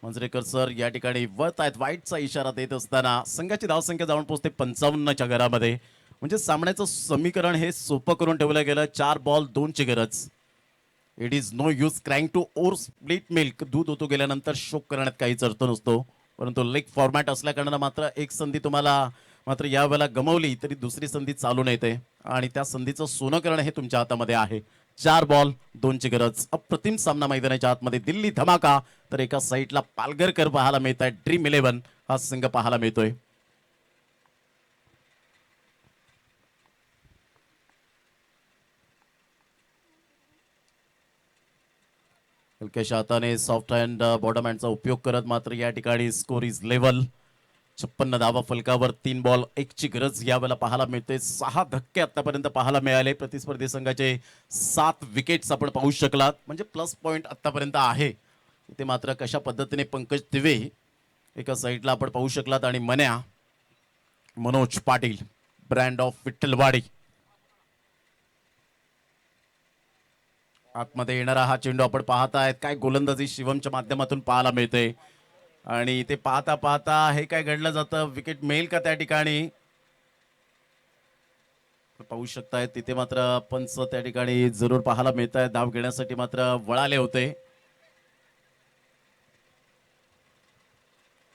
मंजरेकर सर या ठिकाणी वळत आहेत. वाईटचा इशारा देत असताना संघाची धावसंख्या जाऊन पोहोचते 55च्या घरामध्ये. म्हणजे सामन्याचं समीकरण हे सोपं करून ठेवलं गेलं. 4 बॉल 2 ची गरज. It is no use crying to or split milk. दूध होतो गेल्यानंतर शोक करण्यात काहीच अर्थ नसतो. परंतु लेग फॉर्मॅट असल्याकारणानं मात्र एक संधी तुम्हाला मात्र यावेळेला गमावली तरी दुसरी संधी चालून येते आणि त्या संधीचं सोनं करणं हे तुमच्या हातामध्ये आहे. 4 बॉल 2 ची गरज. अप्रतिम सामना मैदानाच्या आतमध्ये. दिल्ली धमाका तर एका साईडला पालघरकर पाहायला मिळत आहे. ड्रीम 11 हा संघ पाहायला मिळतोय. हलक्याशा हाताने सॉफ्ट हँड बॉटम हँडचा उपयोग करत मात्र या ठिकाणी स्कोर इज लेवल. 56 धावा फलकावर. 3 बॉल 1 ची गरज यावेळेला पाहायला मिळते. 6 धक्के आतापर्यंत पाहायला मिळाले. प्रतिस्पर्धी संघाचे 7 विकेट्स आपण पाहू शकलात. म्हणजे प्लस पॉइंट आतापर्यंत आहे. इथे मात्र कशा पद्धतीने पंकज दिवे एका साईडला आपण पाहू शकलात आणि मन्या मनोज पाटील ब्रँड ऑफ विठ्ठलवाडी. आतमध्ये येणारा हा चेंडू आपण पाहतायत. काय गोलंदाजी शिवमच्या माध्यमातून पाहायला मिळते आणि ते पाहता पाहता हे काय घडलं जातं. विकेट मिळेल का त्या ठिकाणी पाहू शकतायत. तिथे मात्र पंच त्या ठिकाणी जरूर पाहायला मिळत आहे. धाव घेण्यासाठी मात्र वळाले होते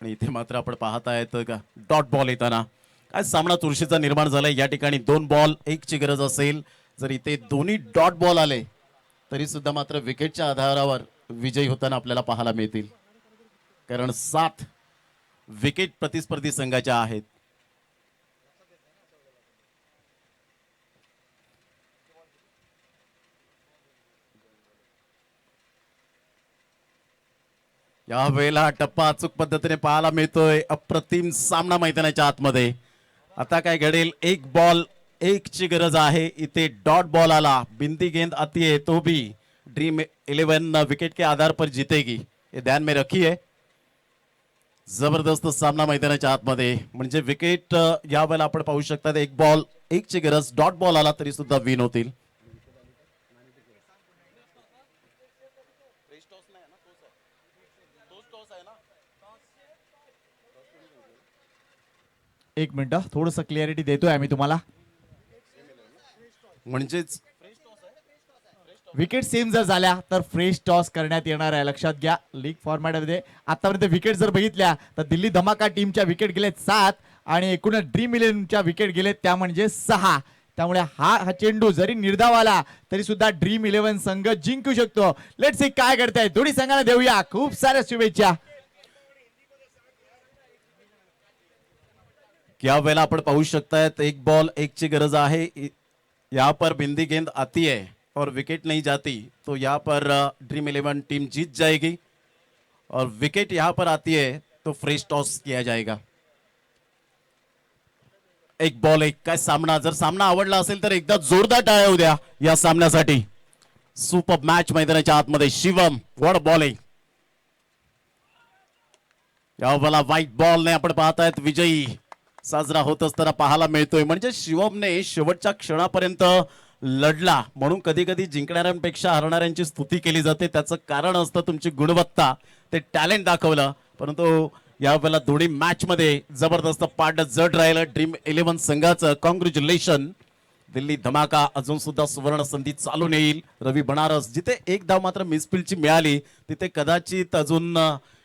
आणि इथे मात्र आपण पाहतायत का डॉट बॉल येताना काय सामना चुरशीचा निर्माण झालाय. या ठिकाणी 2 बॉल 1 ची गरज असेल. जर इथे दोन्ही डॉट बॉल आले तरी सुद्धा मात्र विकेटच्या आधारावर विजयी होताना आपल्याला पाहायला मिळतील. कारण 7 विकेट प्रतिस्पर्धी संघाच्या आहेत. या वेळेला टप्पा अचूक पद्धतीने पाहायला मिळतोय. अप्रतिम सामना मैदानाच्या आतमध्ये. आता काय घडेल. 1 बॉल 1 ची गरज आहे. इथे डॉट बॉल आला. बिंदी गेंद आती है तो भी ड्रीम 11 विकेट के आधार पर जीतेगी. ये ध्यान में रखिए. जबरदस्त सामना मैदानाच्या आतमध्ये. म्हणजे विकेट या वेळेला आपण पाहू शकता 1 बॉल 1 ची गरज. डॉट बॉल आला तरी सुद्धा विन होतील. एक मिनिट थोडस क्लिअरिटी देतोय आम्ही तुम्हाला. म्हणजेच विकेट सेम जर झाल्या तर फ्रेश टॉस करण्यात येणार आहे. लक्षात घ्या, लीग फॉर्मॅटमध्ये आतापर्यंत विकेट जर बघितल्या तर दिल्ली धमाका टीमच्या विकेट गेलेत 7 आणि एकूणच ड्रीम इलेव्हनच्या विकेट गेलेत त्या म्हणजे 6. त्यामुळे हा चेंडू जरी निर्धाव आला तरी सुद्धा ड्रीम इलेव्हन संघ जिंकू शकतो. लेट्स सी काय करताय दोन्ही संघाला देऊया खूप साऱ्या शुभेच्छा. या वेळेला आपण पाहू शकतायत 1 बॉल 1 ची गरज आहे. यहाँ पर बिंदी गेंद आती है और विकेट नहीं जाती तो यहाँ पर ड्रीम इलेवन टीम जीत जाएगी और विकेट यहाँ पर आती है तो फ्रेश टॉस किया जाएगा. 1 बॉल 1 काय सामना. जर सामना आवडला असेल तर एकदा जोरदार टाळ्या होऊ द्या या सामन्यासाठी. सुपर मॅच मैदानाच्या आतमध्ये शिवम व्हॉट बॉलिंग. या वेळेला व्हाईट बॉलने आपण पाहतायत विजयी साजरा होत असताना पाहायला मिळतोय. म्हणजे शिवमने शेवटच्या क्षणापर्यंत लढला म्हणून कधी कधी जिंकणाऱ्यांपेक्षा हरणाऱ्यांची स्तुती केली जाते. त्याचं कारण असतं तुमची गुणवत्ता, ते टॅलेंट दाखवलं. परंतु या वेळेला दोन्ही मॅच मध्ये जबरदस्त पाठ जड राहिलं ड्रीम इलेव्हन संघाचं. कॉंग्रॅच्युलेशन. दिल्ली धमाका अजून सुद्धा सुवर्ण संधी चालून येईल. रवी बनारस जिथे 1 धाव मात्र मिसफिल्डची मिळाली तिथे कदाचित अजून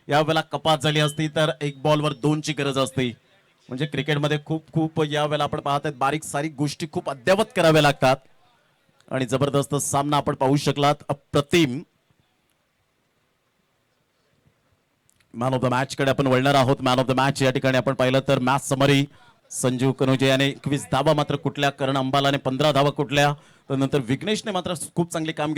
या वेळेला कपात झाली असती तर 1 बॉलवर 2 ची गरज असते. म्हणजे क्रिकेटमध्ये खूप या वेळेला आपण पाहत आहेत बारीक सारीक गोष्टी खूप अद्यावत कराव्या लागतात आणि जबरदस्त सामना आपण पाहू शकलात. अप्रतिम. मॅन ऑफ द मॅच कडे आपण वळणार आहोत. मॅन ऑफ द मॅच या ठिकाणी आपण पाहिलं तर मॅच समरी संजीव कनोजे याने 21 धावा मात्र कुठल्या, करण अंबालाने 15 धावा कुठल्या, तर नंतर विघ्नेशने मात्र खूप चांगली कामगिरी